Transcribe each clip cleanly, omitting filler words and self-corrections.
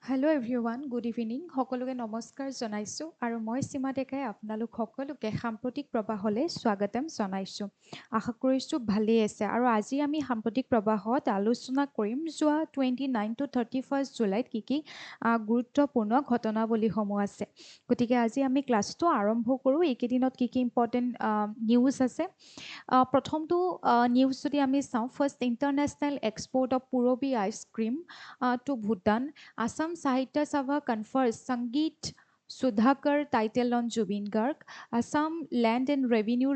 Hello' everyone good evening সকলোকে নমস্কাৰ জনাইছোঁ আৰু মই সীমা ডেকাই আপোনালোক সকলোকে সাম্প্ৰতিক প্ৰবাহলৈ স্বাগতম জনাইছোঁ। আশা কৰিছোঁ ভালেই আছে আৰু আজি আমি সাম্প্ৰতিক প্ৰবাহত আলোচনা কৰিম যোৱা 29 to 31 জুলাইত কি গুৰুত্বপূৰ্ণ ঘটনাৱলীসমূহ আছে। গতিকে আজি আমি ক্লাছটো আৰম্ভ কৰোঁ। এইকেইদিনত কি ইম্পৰ্টেণ্ট নিউজ আছে। প্ৰথমটো নিউজ যদি আমি চাওঁ, first international export of Purabi ice cream to Bhutan, Assam Sahitya Sabha confers Sangeet Sudhakar title on Jubin Garg, Assam Land and Revenue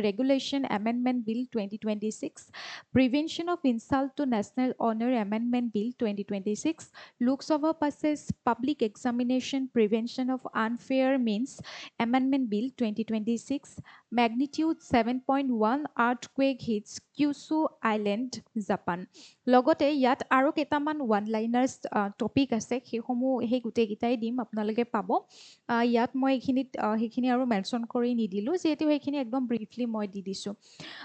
Regulation Amendment Bill 2026, Prevention of Insult to National Honor Amendment Bill 2026, Lok Sabha passes Public Examination Prevention of Unfair Means Amendment Bill 2026, Magnitude 7.1 earthquake hits Kyushu Island, Japan. লগতে ইয়াত আৰু কেইটামান one লাইনাৰ্ছ topic আছে, সেই গোটেইকেইটাই দিম, আপোনালোকে পাব। ইয়াত মই সেইখিনি আৰু মেনশ্যন কৰি নিদিলোঁ, যিহেতু সেইখিনি একদম ব্ৰিফলি মই দি দিছোঁ।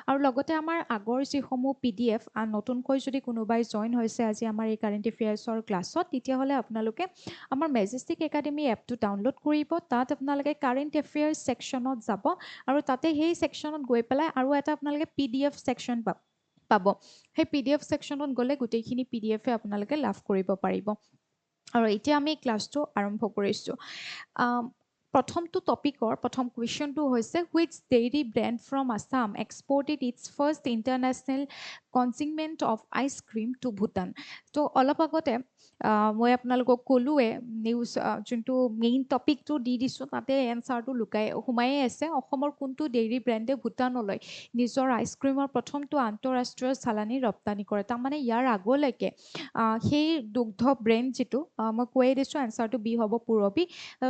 আৰু লগতে আমাৰ আগৰ যিসমূহ PDF নতুনকৈ যদি কোনোবাই জইন হৈছে আজি আমাৰ এই কাৰেণ্ট এফেয়াৰ্ছৰ ক্লাছত, তেতিয়াহ'লে আপোনালোকে আমাৰ মেজেষ্টিক একাডেমি এপটো ডাউনলোড কৰিব। তাত আপোনালোকে কাৰেণ্ট এফেয়াৰ্ছ ছেকশ্যনত যাব আৰু তাতে সেই ছেকশ্যনত গৈ পেলাই আৰু এটা আপোনালোকে PDF ছেকশ্যন পাব। সেই PDF ছেকশ্যনত গ'লে গোটেইখিনি PDF আপোনালোকে লাভ কৰিব পাৰিব। আৰু এতিয়া আমি ক্লাছটো আৰম্ভ কৰিছোঁ। প্ৰথমটো টপিকৰ প্ৰথম কুৱেশ্যনটো হৈছে which dairy brand from Assam exported its first international consignment of ice cream to Bhutan. তো অলপ আগতে মই আপোনালোকক ক'লোৱে, নিউজ যোনটো মেইন টপিকটো দি দিছোঁ তাতে এনচাৰটো সোমায়ে আছে। অসমৰ কোনটো ডেইৰী ব্ৰেণ্ডে ভূটানলৈ নিজৰ আইচক্ৰীমৰ প্ৰথমটো আন্তঃৰাষ্ট্ৰীয় চালানী ৰপ্তানি কৰে। তাৰমানে ইয়াৰ আগলৈকে সেই দুগ্ধ ব্ৰেণ্ড যিটো মই কৈয়ে দিছোঁ, এনচাৰটো বি হ'ব পুৰবী।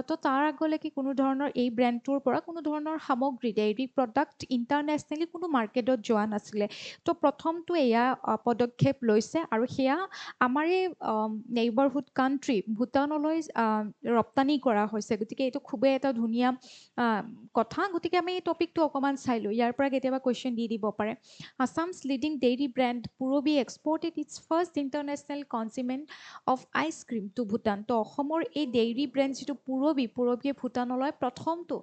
তো তাৰ আগলৈকে কোনো ধৰণৰ এই ব্ৰেণ্ডটোৰ পৰা কোনো ধৰণৰ সামগ্ৰী ডেইৰী প্ৰডাক্ট ইণ্টাৰনেশ্যনেলি কোনো মাৰ্কেটত যোৱা নাছিলে। তো প্ৰথমটো এয়া পদক্ষেপ লৈছে আৰু সেয়া আমাৰ এই নেইবাৰহুড কাণ্ট্ৰি ভূটানলৈ ৰপ্তানি কৰা হৈছে। গতিকে এইটো খুবেই এটা ধুনীয়া কথা। গতিকে আমি এই টপিকটো অকণমান চাই লওঁ, ইয়াৰ পৰা কেতিয়াবা কুৱেশ্যন দি দিব পাৰে। Assam's leading dairy brand Purobi exported its first international consignment of ice cream to Bhutan. তো অসমৰ এই ডেইৰী ব্ৰেণ্ড যিটো পুৰবীয়ে ভূটানলৈ প্ৰথমটো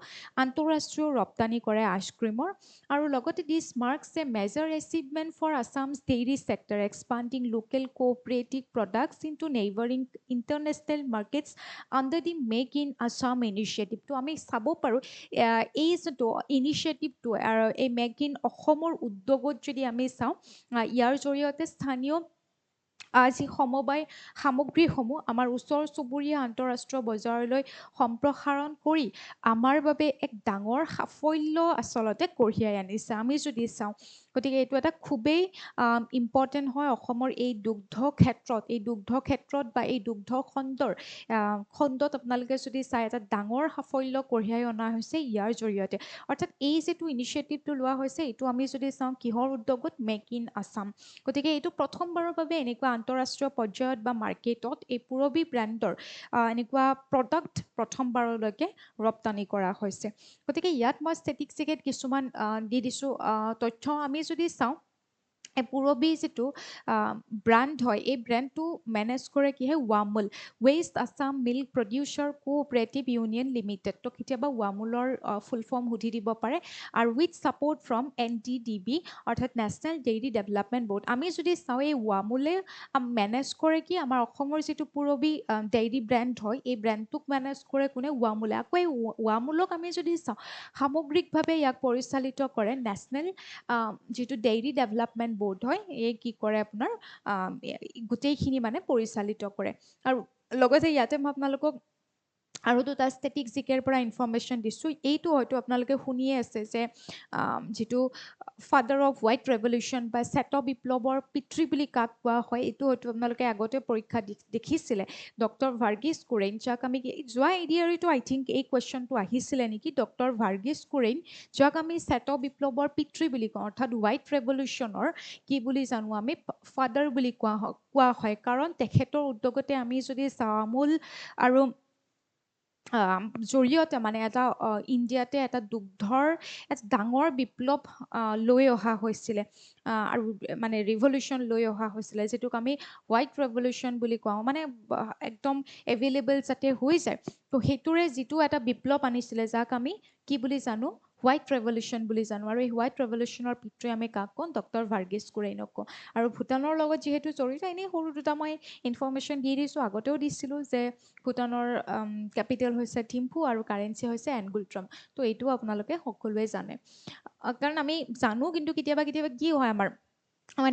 আন্তঃৰাষ্ট্ৰীয় ৰপ্তানি কৰে আইচক্ৰীমৰ। আৰু লগতে this marks a major achievement for Assam's dairy sector expanding local cooperative products into neighbouring international markets under the make in Assam initiative. তো আমি চাব পাৰোঁ এই যিটো ইনিচিয়েটিভটো এই মেক ইন অসমৰ উদ্যোগত যদি আমি চাওঁ, ইয়াৰ জৰিয়তে স্থানীয় যি সমবায় সামগ্ৰীসমূহ আমাৰ ওচৰ চুবুৰীয়া আন্তঃৰাষ্ট্ৰীয় বজাৰলৈ সম্প্ৰসাৰণ কৰি আমাৰ বাবে এক ডাঙৰ সাফল্য আচলতে কঢ়িয়াই আনিছে আমি যদি চাওঁ। গতিকে এইটো এটা খুবেই ইম্পৰ্টেণ্ট হয় অসমৰ এই দুগ্ধ ক্ষেত্ৰত বা এই দুগ্ধ খণ্ডত আপোনালোকে যদি চাই এটা ডাঙৰ সাফল্য কঢ়িয়াই অনা হৈছে ইয়াৰ জৰিয়তে। অৰ্থাৎ এই যিটো ইনিচিয়েটিভটো লোৱা হৈছে, এইটো আমি যদি চাওঁ কিহৰ উদ্যোগত, মেক ইন আছাম। গতিকে এইটো প্ৰথমবাৰৰ বাবে এনেকুৱা আন্তঃৰাষ্ট্ৰীয় পৰ্যায়ত বা মাৰ্কেটত এই পুৰবী ব্ৰেণ্ডৰ এনেকুৱা প্ৰডাক্ট প্ৰথমবাৰলৈকে ৰপ্তানি কৰা হৈছে। গতিকে ইয়াত মই ষ্টেটিষ্টিকেট কিছুমান দি দিছোঁ তথ্য। আমি যদি চাওঁ, এই পুৰবী যিটো ব্ৰেণ্ড হয়, এই ব্ৰেণ্ডটো মেনেজ কৰে কি হয় WAMUL, west Assam milk producer cooperative union limited. তো কেতিয়াবা ৱামুলৰ ফুল ফৰ্ম সুধি দিব পাৰে। আৰু উইথ ছাপৰ্ট ফ্ৰম NDDB অৰ্থাৎ নেশ্যনেল ডেইৰী ডেভেলপমেণ্ট বৰ্ড। আমি যদি চাওঁ এই ৱামুলে মেনেজ কৰে কি আমাৰ অসমৰ যিটো পুৰবী ডেইৰী ব্ৰেণ্ড হয়, এই ব্ৰেণ্ডটোক মেনেজ কৰে কোনে, ৱামুলে। আকৌ এই ৱামুলক আমি যদি চাওঁ সামগ্ৰিকভাৱে ইয়াক পৰিচালিত কৰে নেশ্যনেল যিটো ডেইৰী ডেভেলপমেণ্ট বৰ্ড হয়, এই কি কৰে আপোনাৰ গোটেইখিনি মানে পৰিচালিত কৰে। আৰু লগতে ইয়াতে মই আপোনালোকক আৰু দুটা ষ্টেটিষ্টিকৰ পৰা ইনফৰ্মেশ্যন দিছোঁ। এইটো হয়তো আপোনালোকে শুনিয়ে আছে যে যিটো ফাদাৰ অফ হোৱাইট ৰেভলিউশ্যন বা শ্বেত বিপ্লৱৰ পিতৃ বুলি কাক কোৱা হয়, এইটো হয়তো আপোনালোকে আগতে পৰীক্ষা দেখিছিলে, ডক্টৰ ভাৰ্গিছ কুৰেইন, যাক আমি যোৱা এডিয়াৰিটো আই থিংক এই কুৱেশ্যনটো আহিছিলে নেকি, ডক্টৰ ভাৰ্গিছ কুৰেইন, যাক আমি শ্বেত বিপ্লৱৰ পিতৃ বুলি কওঁ, অৰ্থাৎ হোৱাইট ৰেভলিউশ্যনৰ কি বুলি জানো আমি, ফাদাৰ বুলি কোৱা হয়। কাৰণ তেখেতৰ উদ্যোগতে আমি যদি চাওঁ আমুল আৰু জৰিয়তে মানে এটা ইণ্ডিয়াতে এটা দুগ্ধৰ এটা ডাঙৰ বিপ্লৱ লৈ অহা হৈছিলে আৰু মানে ৰিভলিউশ্যন লৈ অহা হৈছিলে যিটোক আমি হোৱাইট ৰেভলিউশ্যন বুলি কওঁ মানে একদম এভেইলেবল যাতে হৈ যায় তো সেইটোৰে যিটো এটা বিপ্লৱ আনিছিলে যাক আমি কি বুলি জানো হোৱাইট ৰেভলিউশ্যন বুলি জানো আৰু এই হোৱাইট ৰেভলিউশ্যনৰ পিতৃ আমি কাক কওঁ ডক্টৰ ভাৰ্গিছ কুৰিয়েনক কওঁ আৰু ভূটানৰ লগত যিহেতু জড়িত এনেই সৰু দুটা মই ইনফৰ্মেশ্যন দি দিছোঁ আগতেও দিছিলোঁ যে ভূটানৰ কেপিটেল হৈছে থিম্ফু আৰু কাৰেঞ্চি হৈছে এনগুলট্ৰাম তো এইটোও আপোনালোকে সকলোৱে জানে কাৰণ আমি জানো কিন্তু কেতিয়াবা কেতিয়াবা কি হয় আমাৰ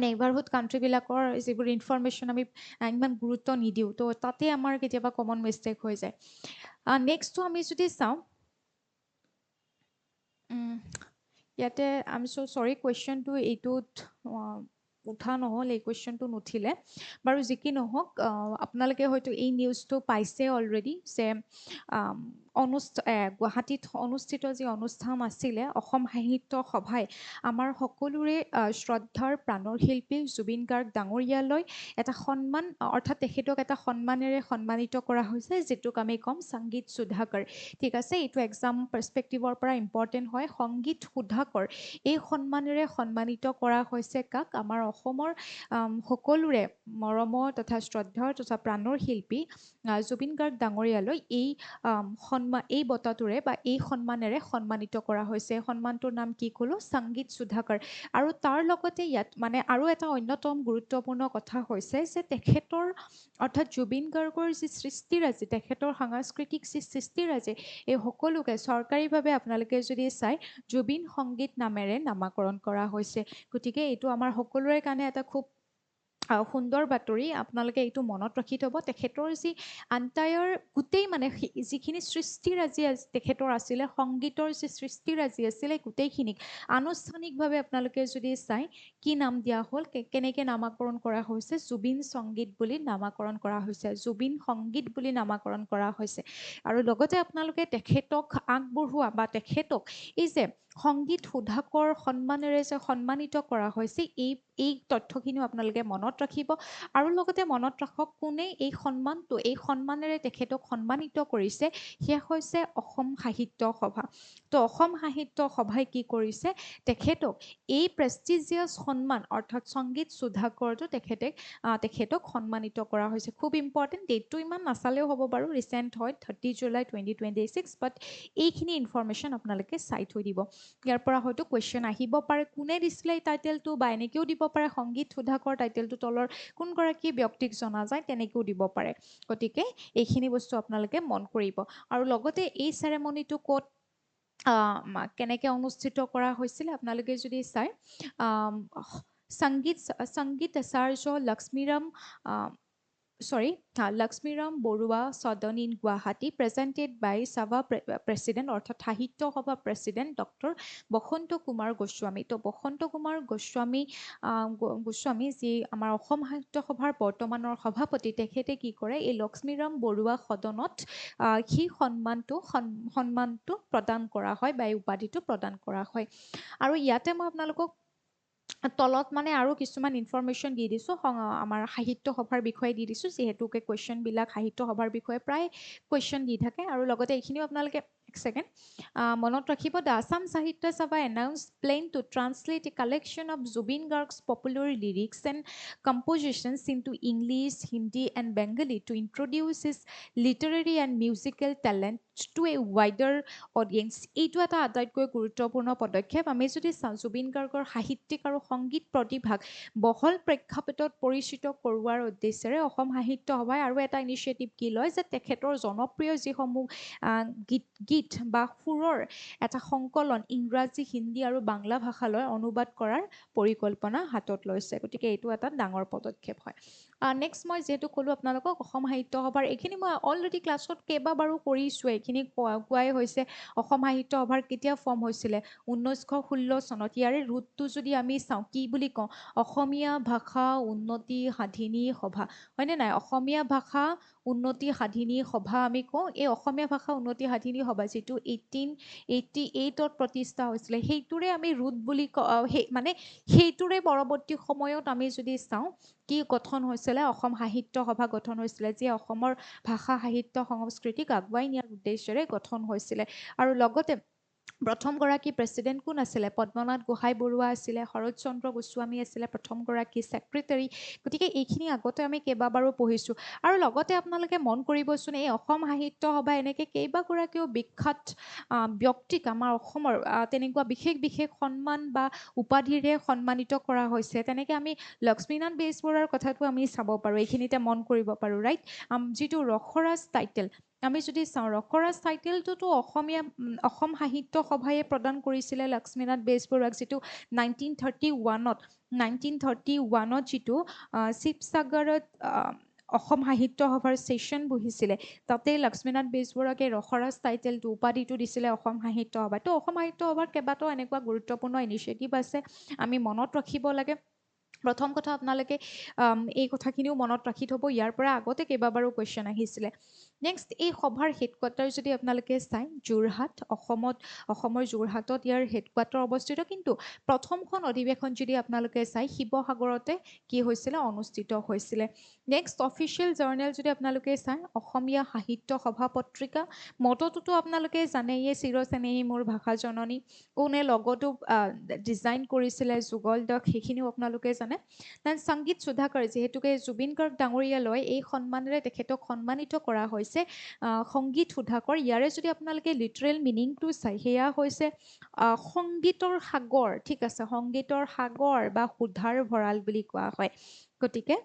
নেইবাৰহুড কাণ্ট্ৰিবিলাকৰ যিবোৰ ইনফৰ্মেশ্যন আমি ইমান গুৰুত্ব নিদিওঁ তো তাতে আমাৰ কেতিয়াবা কমন মিষ্টেক হৈ যায় নেক্সটটো আমি যদি চাওঁ ইয়াতে আই এম চ' চৰি কুৱেশ্যনটো এইটোত উঠা নহ'ল এই কুৱেশ্যনটো নুঠিলে বাৰু যি কি নহওক আপোনালোকে হয়তো এই নিউজটো পাইছে অলৰেডি যে গুৱাহাটীত অনুষ্ঠিত যি অনুষ্ঠান আছিলে অসম সাহিত্য সভাই আমাৰ সকলোৰে শ্ৰদ্ধাৰ প্ৰাণৰ শিল্পী জুবিন গাৰ্গ ডাঙৰীয়ালৈ এটা সন্মান অৰ্থাৎ তেখেতক এটা সন্মানেৰে সন্মানিত কৰা হৈছে যিটোক আমি ক'ম সংগীত সুধাকৰ ঠিক আছে এইটো এক্সাম পাৰ্চপেক্টিভৰ পৰা ইম্পৰ্টেণ্ট হয় সংগীত সুধাকৰ এই সন্মানেৰে সন্মানিত কৰা হৈছে কাক আমাৰ অসমৰ সকলোৰে মৰমৰ তথা শ্ৰদ্ধাৰ তথা প্ৰাণৰ শিল্পী জুবিন গাৰ্গ ডাঙৰীয়ালৈ এই বঁটাটোৰে বা এই সন্মানেৰে সন্মানিত কৰা হৈছে সন্মানটোৰ নাম কি ক'লো সংগীত সুধাকৰ আৰু তাৰ লগতে ইয়াত মানে আৰু এটা অন্যতম গুৰুত্বপূৰ্ণ কথা হৈছে যে তেখেতৰ অৰ্থাৎ জুবিন গাৰ্গৰ যি সৃষ্টিৰাজি তেখেতৰ সাংস্কৃতিক যি সৃষ্টিৰাজি এই সকলোকে চৰকাৰীভাৱে আপোনালোকে যদি চায় জুবিন সংগীত নামেৰে নামাকৰণ কৰা হৈছে গতিকে এইটো আমাৰ সকলোৰে কাৰণে এটা খুব সুন্দৰ বাতৰি আপোনালোকে এইটো মনত ৰাখি থ'ব তেখেতৰ যি আণ্টায়াৰ গোটেই মানে যিখিনি সৃষ্টিৰাজি তেখেতৰ আছিলে সংগীতৰ যি সৃষ্টিৰাজি আছিলে গোটেইখিনিক আনুষ্ঠানিকভাৱে আপোনালোকে যদি চায় কি নাম দিয়া হ'ল কেনেকৈ নামাকৰণ কৰা হৈছে জুবিন সংগীত বুলি নামাকৰণ কৰা হৈছে জুবিন সংগীত বুলি নামাকৰণ কৰা হৈছে আৰু লগতে আপোনালোকে তেখেতক আগবঢ়োৱা বা তেখেতক এই যে সংগীত সুধাকৰ সন্মানেৰে যে সন্মানিত কৰা হৈছে এই তথ্যখিনিও আপোনালোকে মনত ৰাখিব আৰু লগতে মনত ৰাখক কোনে এই সন্মানেৰে তেখেতক সন্মানিত কৰিছে সেয়া হৈছে অসম সাহিত্য সভা তো অসম সাহিত্য সভাই কি কৰিছে তেখেতক এই প্ৰেষ্টিজিয়াছ সন্মান অৰ্থাৎ সংগীত সুধাকৰটো তেখেতক সন্মানিত কৰা হৈছে খুব ইম্পৰ্টেণ্ট ডেটটো ইমান নাচালেও হ'ব বাৰু ৰিচেণ্ট হয় 30 জুলাই 2026 বাট এইখিনি ইনফৰ্মেশ্যন আপোনালোকে চাই থৈ দিব ইয়াৰ পৰা হয়তো কুৱেশ্যন আহিব পাৰে কোনে দিছিলে এই টাইটেলটো বা এনেকৈও দিব পাৰে সংগীত সুধাকৰ টাইটেলটো তলৰ কোনগৰাকী ব্যক্তিক জনা যায় তেনেকৈও দিব পাৰে গতিকে এইখিনি বস্তু আপোনালোকে মন কৰিব আৰু লগতে এই চেৰেমনিটো ক'ত কেনেকৈ অনুষ্ঠিত কৰা হৈছিলে আপোনালোকে যদি চায় সংগীত আচাৰ্য লক্ষ্মীৰাম বৰুৱা সদন ইন গুৱাহাটী প্ৰেজেণ্টেড বাই সভা প্ৰেচিডেণ্ট অৰ্থাৎ সাহিত্য সভা প্ৰেচিডেণ্ট ডক্টৰ বসন্ত কুমাৰ গোস্বামী তো বসন্ত কুমাৰ গোস্বামী যি আমাৰ অসম সাহিত্য সভাৰ বৰ্তমানৰ সভাপতি তেখেতে কি কৰে এই লক্ষ্মীৰাম বৰুৱা সদনত সেই সন্মানটো প্ৰদান কৰা হয় বা এই উপাধিটো প্ৰদান কৰা হয় আৰু ইয়াতে মই আপোনালোকক তলত মানে আৰু কিছুমান ইনফৰ্মেশ্যন দি দিছোঁ আমাৰ সাহিত্য সভাৰ বিষয়ে দি দিছোঁ যিহেতুকে কুৱেশ্যনবিলাক সাহিত্য সভাৰ বিষয়ে প্ৰায় কুৱেশ্যন দি থাকে আৰু লগতে এইখিনিও আপোনালোকে এক ছেকেণ্ড মনত ৰাখিব the Assam Sahitya Sabha announce plan to translate a collection of Zubeen Garg's popular lyrics and compositions into English Hindi and Bengali to introduce his literary and musical talent to a wider audience এইটো এটা আটাইতকৈ গুৰুত্বপূৰ্ণ পদক্ষেপ আমি যদি চাওঁ জুবিন গাৰ্গৰ সাহিত্যিক আৰু সংগীত প্ৰতিভাক বহল প্ৰেক্ষাপটত পৰিচিত কৰোৱাৰ উদ্দেশ্যেৰে অসম সাহিত্য সভাই আৰু এটা ইনিচিয়েটিভ কি লয় যে তেখেতৰ জনপ্ৰিয় যিসমূহ গীত বা সুৰৰ এটা সংকলন ইংৰাজী হিন্দী আৰু বাংলা ভাষালৈ অনুবাদ কৰাৰ পৰিকল্পনা হাতত লৈছে গতিকে এইটো এটা ডাঙৰ পদক্ষেপ হয় নেক্সট মই যিহেতু ক'লোঁ আপোনালোকক অসম সাহিত্য সভাৰ এইখিনি মই অলৰেডি ক্লাছত কেইবাবাৰো কৰিছোঁৱে এইখিনি কোৱাই হৈছে অসম সাহিত্য সভাৰ কেতিয়া ফৰ্ম হৈছিলে 1916 চনত ইয়াৰে ৰুটটো যদি আমি চাওঁ কি বুলি কওঁ অসমীয়া ভাষা উন্নতি সাধিনী সভা হয়নে নাই অসমীয়া ভাষা উন্নতি সাধিনী সভা আমি কওঁ এই অসমীয়া ভাষা উন্নতি সাধিনী সভা যিটো 1888ত প্ৰতিষ্ঠা হৈছিলে সেইটোৰে আমি ৰুট বুলি মানে সেইটোৰে পৰৱৰ্তী সময়ত আমি যদি চাওঁ কি গঠন হৈছিলে অসম সাহিত্য সভা গঠন হৈছিলে যে অসমৰ ভাষা সাহিত্য সংস্কৃতিক আগুৱাই নিয়াৰ উদ্দেশ্যে উদ্দেশ্যেৰে গঠন হৈছিলে আৰু লগতে প্ৰথমগৰাকী প্ৰেছিডেণ্ট কোন আছিলে পদ্মনাথ গোহাঁই বৰুৱা আছিলে শৰৎচন্দ্ৰ গোস্বামী আছিলে প্ৰথমগৰাকী ছেক্ৰেটাৰী গতিকে এইখিনি আগতে আমি কেইবাবাৰো পঢ়িছোঁ আৰু লগতে আপোনালোকে মন কৰিবচোন এই অসম সাহিত্য সভা এনেকৈ কেইবাগৰাকীও বিখ্যাত ব্যক্তিক আমাৰ অসমৰ তেনেকুৱা বিশেষ বিশেষ সন্মান বা উপাধিৰে সন্মানিত কৰা হৈছে তেনেকৈ আমি লক্ষ্মীনাথ বেজবৰুৱাৰ কথাটো আমি চাব পাৰোঁ এইখিনিতে মন কৰিব পাৰোঁ ৰাইট যিটো ৰসৰাজ টাইটেল আমি যদি চাওঁ ৰসৰাজ টাইটেলটোতো অসম সাহিত্য সভায়ে প্ৰদান কৰিছিলে লক্ষ্মীনাথ বেজবৰুৱাক যিটো 1931ত যিটো শিৱসাগৰত অসম সাহিত্য সভাৰ ছেশ্যন বহিছিলে তাতে লক্ষ্মীনাথ বেজবৰুৱাকে ৰসৰাজ টাইটেলটো উপাধিটো দিছিলে অসম সাহিত্য সভা তো অসম সাহিত্য সভাৰ কেইবাটাও এনেকুৱা গুৰুত্বপূৰ্ণ ইনিচিয়েটিভ আছে আমি মনত ৰাখিব লাগে প্ৰথম কথা আপোনালোকে এই কথাখিনিও মনত ৰাখি থ'ব ইয়াৰ পৰা আগতে কেইবাবাৰো কুৱেশ্যন আহিছিলে নেক্সট এই সভাৰ হেডকোৱাৰ্টাৰ যদি আপোনালোকে চাই যোৰহাট অসমৰ যোৰহাটত ইয়াৰ হেডকোৱাৰ্টাৰ অৱস্থিত কিন্তু প্ৰথমখন অধিৱেশন যদি আপোনালোকে চাই শিৱসাগৰতে কি হৈছিলে অনুষ্ঠিত হৈছিলে নেক্সট অফিচিয়েল জাৰ্নেল যদি আপোনালোকে চাই অসমীয়া সাহিত্য সভা পত্ৰিকা মটটোতো আপোনালোকে জানেয়ে চিৰচেনেহী মোৰ ভাষা জননী কোনে লগতো ডিজাইন কৰিছিলে যুগল দাস সেইখিনিও আপোনালোকে জানে দেন সংগীত সুধাকৰ যিহেতুকে জুবিন গাৰ্গ ডাঙৰীয়ালৈ এই সন্মানেৰে তেখেতক সন্মানিত কৰা হৈছে সংগীত সুধাকৰ ইয়াৰে যদি আপোনালোকে লিটাৰেল মিনিংটো চাই সেয়া হৈছে সংগীতৰ সাগৰ ঠিক আছে সংগীতৰ সাগৰ বা সুধাৰ ভঁৰাল বুলি কোৱা হয় গতিকে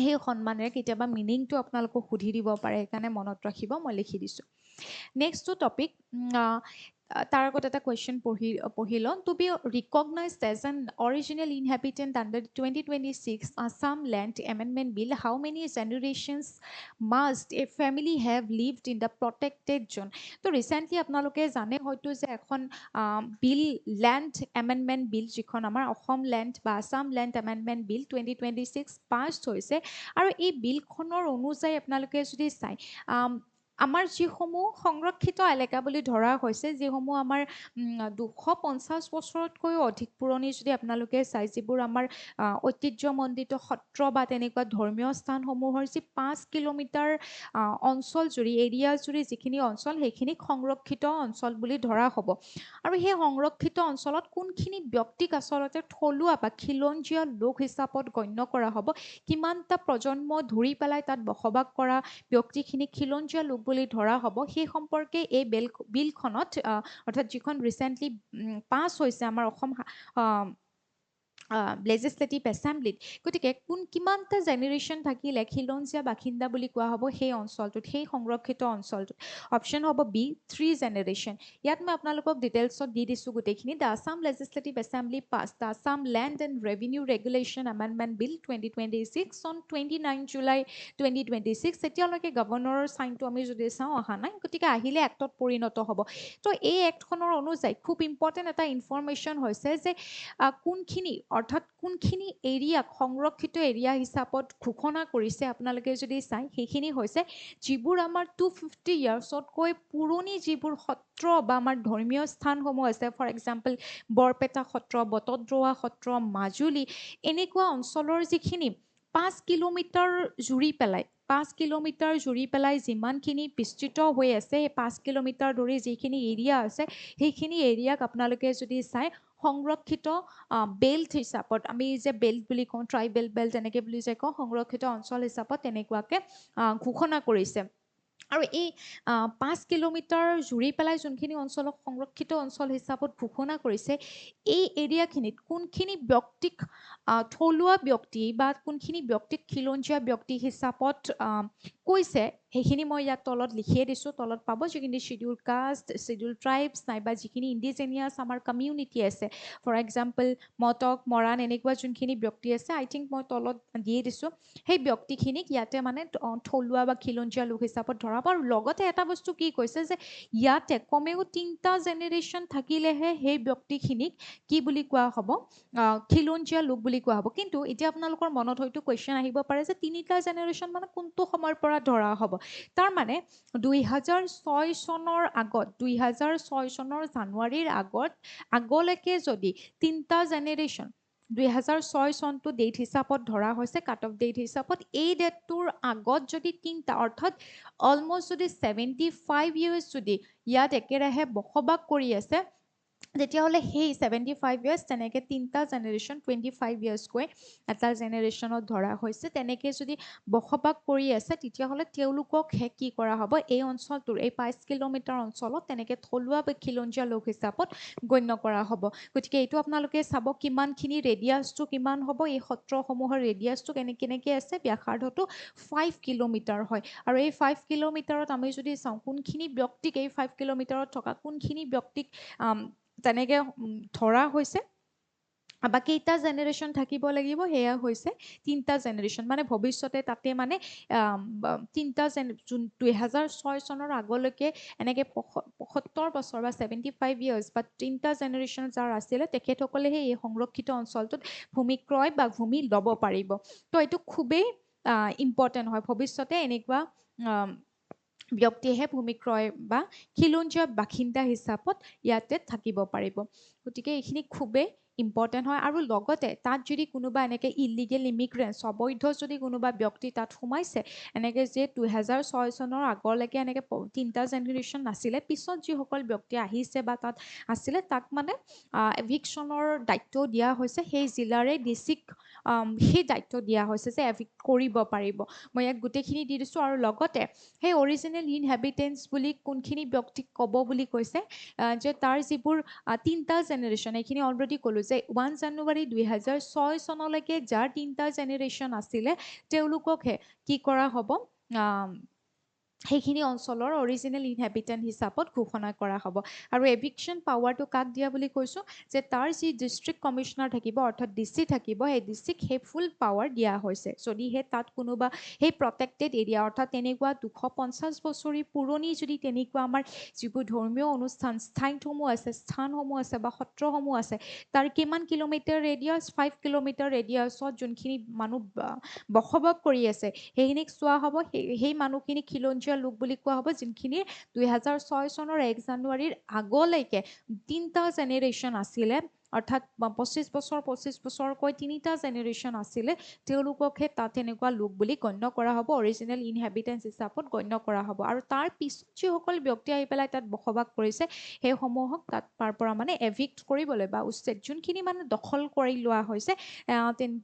সেই সন্মানেৰে কেতিয়াবা মিনিংটো আপোনালোকক সুধি দিব পাৰে সেইকাৰণে মনত ৰাখিব মই লিখি দিছোঁ নেক্সটটো টপিক তাৰ আগত এটা কুৱেশ্যন পঢ়ি লওঁ to be recognised as an original inhabitant under 2026 Assam land amendment bill how many generations must a family have lived in the protected zone তো ৰিচেণ্টলি আপোনালোকে জানে হয়তো যে এখন বিল লেণ্ড এমেণ্ডমেণ্ট বিল যিখন আমাৰ অসম লেণ্ড বা আছাম লেণ্ড এমেণ্ডমেণ্ট বিল 2026 পাছ হৈছে আৰু এই বিলখনৰ অনুযায়ী আপোনালোকে যদি চাই আমাৰ যিসমূহ সংৰক্ষিত এলেকা বুলি ধৰা হৈছে যিসমূহ আমাৰ 250 বছৰতকৈও অধিক পুৰণি যদি আপোনালোকে চাই যিবোৰ আমাৰ ঐতিহ্যমণ্ডিত সত্ৰ বা তেনেকুৱা ধৰ্মীয় স্থানসমূহৰ যি 5 কিলোমিটাৰ অঞ্চল জুৰি এৰিয়া জুৰি যিখিনি অঞ্চল সেইখিনিক সংৰক্ষিত অঞ্চল বুলি ধৰা হ'ব আৰু সেই সংৰক্ষিত অঞ্চলত কোনখিনি ব্যক্তিক আচলতে থলুৱা বা খিলঞ্জীয়া লোক হিচাপত গণ্য কৰা হ'ব কিমানটা প্ৰজন্ম ধৰি পেলাই তাত বসবাস কৰা ব্যক্তিখিনিক খিলঞ্জীয়া লোক বুলি ধৰা হ'ব সেই সম্পৰ্কে এই বিলখনত অৰ্থাৎ যিখন ৰিচেণ্টলি পাছ হৈছে আমাৰ অসম লেজিছলেটিভ এছেম্বলিত গতিকে কিমানটা জেনেৰেশ্যন থাকিলে খিলঞ্জীয়া বাসিন্দা বুলি কোৱা হ'ব সেই অঞ্চলটোত সেই সংৰক্ষিত অঞ্চলটোত অপশ্যন হ'ব বি 3 জেনেৰেশ্যন ইয়াত মই আপোনালোকক ডিটেইলছত দি দিছোঁ গোটেইখিনি the Assam legislative assembly pass the Assam land and revenue regulation amendment bill 2026 on 29 July 2026 এতিয়ালৈকে গভৰ্ণৰৰ চাইনটো আমি যদি চাওঁ অহা নাই গতিকে আহিলে এক্টত পৰিণত হ'ব তো এই এক্টখনৰ অনুযায়ী খুব ইম্পৰ্টেণ্ট এটা ইনফৰমেশ্যন হৈছে যে কোনখিনি অৰ্থাৎ কোনখিনি এৰিয়াক সংৰক্ষিত এৰিয়া হিচাপত ঘোষণা কৰিছে আপোনালোকে যদি চাই সেইখিনি হৈছে যিবোৰ আমাৰ 250 ইয়াৰ্ছতকৈ পুৰণি যিবোৰ সত্ৰ বা আমাৰ ধৰ্মীয় স্থানসমূহ আছে ফৰ এক্সাম্পল বৰপেটা সত্ৰ বটদ্ৰৱা সত্ৰ মাজুলী এনেকুৱা অঞ্চলৰ যিখিনি 5 কিলোমিটাৰ জুৰি পেলাই যিমানখিনি বিস্তৃত হৈ আছে সেই 5 কিলোমিটাৰ ধৰি যিখিনি এৰিয়া আছে সেইখিনি এৰিয়াক আপোনালোকে যদি চাই সংৰক্ষিত বেল্ট হিচাপত আমি যে বেল্ট বুলি কওঁ ট্ৰাইবেল বেল্ট এনেকৈ বুলি যে কওঁ সংৰক্ষিত অঞ্চল হিচাপত তেনেকুৱাকৈ ঘোষণা কৰিছে আৰু এই 5 কিলোমিটাৰ জুৰি পেলাই যোনখিনি অঞ্চলক সংৰক্ষিত অঞ্চল হিচাপত ঘোষণা কৰিছে এই এৰিয়াখিনিত কোনখিনি ব্যক্তিক থলুৱা ব্যক্তি বা কোনখিনি ব্যক্তিক খিলঞ্জীয়া ব্যক্তি হিচাপত কৈছে সেইখিনি মই ইয়াত তলত লিখিয়ে দিছোঁ তলত পাব যিখিনি শ্বিডিউল কাষ্ট শ্বিডিউল ট্ৰাইবছ নাইবা যিখিনি ইণ্ডিজেনিয়াছ আমাৰ কমিউনিটি আছে ফৰ এক্সাম্পল মটক মৰাণ এনেকুৱা যোনখিনি ব্যক্তি আছে আই থিংক মই তলত দিয়ে দিছোঁ সেই ব্যক্তিখিনিক ইয়াতে মানে থলুৱা বা খিলঞ্জীয়া লোক হিচাপত ধৰা আৰু লগতে এটা বস্তু কি কৈছে যে ইয়াতে কমেও 3টা জেনেৰেশ্যন থাকিলেহে সেই ব্যক্তিখিনিক কি বুলি কোৱা হ'ব খিলঞ্জীয়া লোক বুলি কোৱা হ'ব কিন্তু এতিয়া আপোনালোকৰ মনত হয়তো কুৱেশ্যন আহিব পাৰে যে 3টা জেনেৰেশ্যন মানে কোনটো সময়ৰ পৰা ধৰা হ'ব তাৰ মানে 2006 চনৰ আগত 2006 চনৰ জানুৱাৰীৰ আগলৈকে যদি 3টা জেনেৰেশ্যন 2006 চনটো ডেট হিচাপত ধৰা হৈছে কাট অফ ডেট হিচাপত এই ডেটটোৰ আগত যদি তিনিটা অৰ্থাৎ অলমষ্ট যদি 75 ইয়াৰ্ছ যদি ইয়াত একেৰাহে বসবাস কৰি আছে তেতিয়াহ'লে সেই 75 ইয়াৰ্ছ তেনেকৈ তিনিটা জেনেৰেশ্যন 25 ইয়াৰ্ছকৈ এটা জেনেৰেশ্যনত ধৰা হৈছে তেনেকৈ যদি বসবাস কৰি আছে তেতিয়াহ'লে তেওঁলোককহে কি কৰা হ'ব এই অঞ্চলটোৰ এই 5 কিলোমিটাৰ অঞ্চলত তেনেকৈ থলুৱা বা খিলঞ্জীয়া লোক হিচাপত গণ্য কৰা হ'ব গতিকে এইটো আপোনালোকে চাব কিমানখিনি ৰেডিয়াছটো কিমান হ'ব এই সত্ৰসমূহৰ ৰেডিয়াছটো কেনেকৈ আছে ব্যাসাৰ্ধটো 5 কিলোমিটাৰ হয় আৰু এই 5 কিলোমিটাৰত আমি যদি চাওঁ কোনখিনি ব্যক্তিক এই 5 কিলোমিটাৰত থকা কোনখিনি ব্যক্তিক তেনেকৈ ধৰা হৈছে বা কেইটা জেনেৰেশ্যন থাকিব লাগিব সেয়া হৈছে তিনিটা জেনেৰেশ্যন মানে ভৱিষ্যতে তাতে মানে তিনিটা 2006 চনৰ আগলৈকে এনেকৈ 75 বছৰ বা 75 ইয়াৰ্ছ বা তিনিটা জেনেৰেশ্যন যাৰ আছিলে তেখেতসকলেহে এই সংৰক্ষিত অঞ্চলটোত ভূমি ক্ৰয় বা ভূমি ল'ব পাৰিব তো এইটো খুবেই ইম্পৰ্টেণ্ট হয় ভৱিষ্যতে এনেকুৱা ব্যক্তিয়েহে ভূমি ক্ৰয় বা খিলঞ্জীয়া বাসিন্দা হিচাপত ইয়াতে থাকিব পাৰিব গতিকে এইখিনি খুবেই ইম্পৰ্টেণ্ট হয় আৰু লগতে তাত যদি কোনোবা এনেকৈ ইলিগেল ইমিগ্ৰেণ্টছ অবৈধ যদি কোনোবা ব্যক্তি তাত সোমাইছে এনেকৈ যে 2006 চনৰ আগলৈকে এনেকৈ তিনিটা জেনেৰেশ্যন নাছিলে পিছত যিসকল ব্যক্তি আহিছে বা তাত আছিলে তাক মানে এভিকশ্যনৰ দায়িত্ব দিয়া হৈছে সেই জিলাৰে ডিচিক সেই দায়িত্ব দিয়া হৈছে যে এভিক্ট কৰিব পাৰিব মই ইয়াক গোটেইখিনি দি দিছোঁ আৰু লগতে সেই অৰিজিনেল ইনহেবিটেণ্টছ বুলি কোনখিনি ব্যক্তিক ক'ব বুলি কৈছে যে তাৰ যিবোৰ তিনিটা জেনেৰেশ্যন এইখিনি অলৰেডি ক'লোঁ যে 1 জানুৱাৰী 2006 চনলৈকে যাৰ তিনিটা জেনেৰেশ্যন আছিলে তেওঁলোককহে কি কৰা হ'ব সেইখিনি অঞ্চলৰ অৰিজিনেল ইনহেবিটেণ্ট হিচাপত ঘোষণা কৰা হ'ব আৰু এভিকশ্যন পাৱাৰটো কাক দিয়া বুলি কৈছোঁ যে তাৰ যি ডিষ্ট্ৰিক্ট কমিশ্যনাৰ থাকিব অৰ্থাৎ ডিচি থাকিব সেই ডিচিক সেই ফুল পাৱাৰ দিয়া হৈছে যদিহে তাত কোনোবা সেই প্ৰটেক্টেড এৰিয়া অৰ্থাৎ তেনেকুৱা 250 বছৰী পুৰণি যদি তেনেকুৱা আমাৰ যিবোৰ ধৰ্মীয় অনুষ্ঠান স্থানসমূহ আছে বা সত্ৰসমূহ আছে তাৰ কিমান কিলোমিটাৰ ৰেডিয়াছ 5 কিলোমিটাৰ ৰেডিয়াছত যোনখিনি মানুহ বসবাস কৰি আছে সেইখিনিক চোৱা হ'ব সেই মানুহখিনি খিলঞ্জীয়া লোক বুলি কোৱা হ'ব যোনখিনি 2006 চনৰ 1 জানুৱাৰীৰ আগলৈকে তিনিটা জেনেৰেশ্যন আছিলে অৰ্থাৎ 25 বছৰকৈ তিনিটা জেনেৰেশ্যন আছিলে তেওঁলোককহে তাত এনেকুৱা লোক বুলি গণ্য কৰা হ'ব অৰিজিনেল ইনহেবিটেণ্টছ হিচাপত গণ্য কৰা হ'ব আৰু তাৰ পিছত যিসকল ব্যক্তি আহি পেলাই তাত বসবাস কৰিছে সেইসমূহক তাত তাৰ পৰা মানে এভিক্ট কৰিবলৈ বা উচ্ছেদ যোনখিনি মানে দখল কৰি লোৱা হৈছে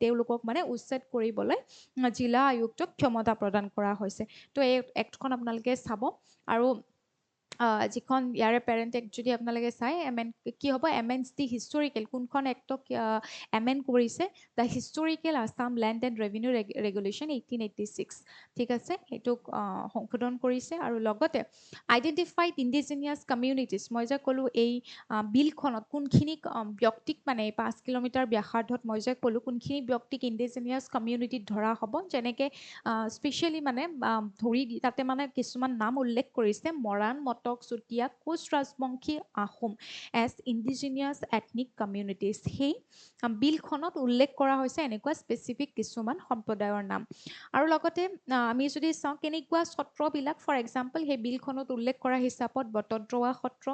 তেওঁলোকক মানে উচ্ছেদ কৰিবলৈ জিলা আয়ুক্তক ক্ষমতা প্ৰদান কৰা হৈছে তো এই এক্টখন আপোনালোকে চাব আৰু যিখন ইয়াৰে পেৰেণ্ট এক্ট যদি আপোনালোকে চাই কি হ'ব এমেণ্ডছ দি হিষ্টৰিকেল কোনখন এক্টক এমেণ্ড কৰিছে the historical Assam land and revenue regulation 1886 ঠিক আছে সেইটোক সংশোধন কৰিছে আৰু লগতে আইডেণ্টিফাইড ইণ্ডিজিনিয়াছ কমিউনিটিজ মই যে ক'লোঁ এই বিলখনত কোনখিনি ব্যক্তিক মানে 5 কিলোমিটাৰ ব্যাসাৰ্ধত মই যে ক'লোঁ কোনখিনি ব্যক্তিক ইণ্ডিজিনিয়াছ কমিউনিটিত ধৰা হ'ব যেনেকৈ স্পেচিয়েলি মানে ধৰি তাতে মানে কিছুমান নাম উল্লেখ কৰিছে Moran Matak Chutia Koch Rajbongshi Ahom as indigenous ethnic communities সেই বিলখনত উল্লেখ কৰা হৈছে এনেকুৱা স্পেচিফিক কিছুমান সম্প্ৰদায়ৰ নাম আৰু লগতে আমি যদি চাওঁ কেনেকুৱা সত্ৰবিলাক ফৰ এক্সাম্পল সেই বিলখনত উল্লেখ কৰা হিচাপত বটদ্ৰৱা সত্ৰ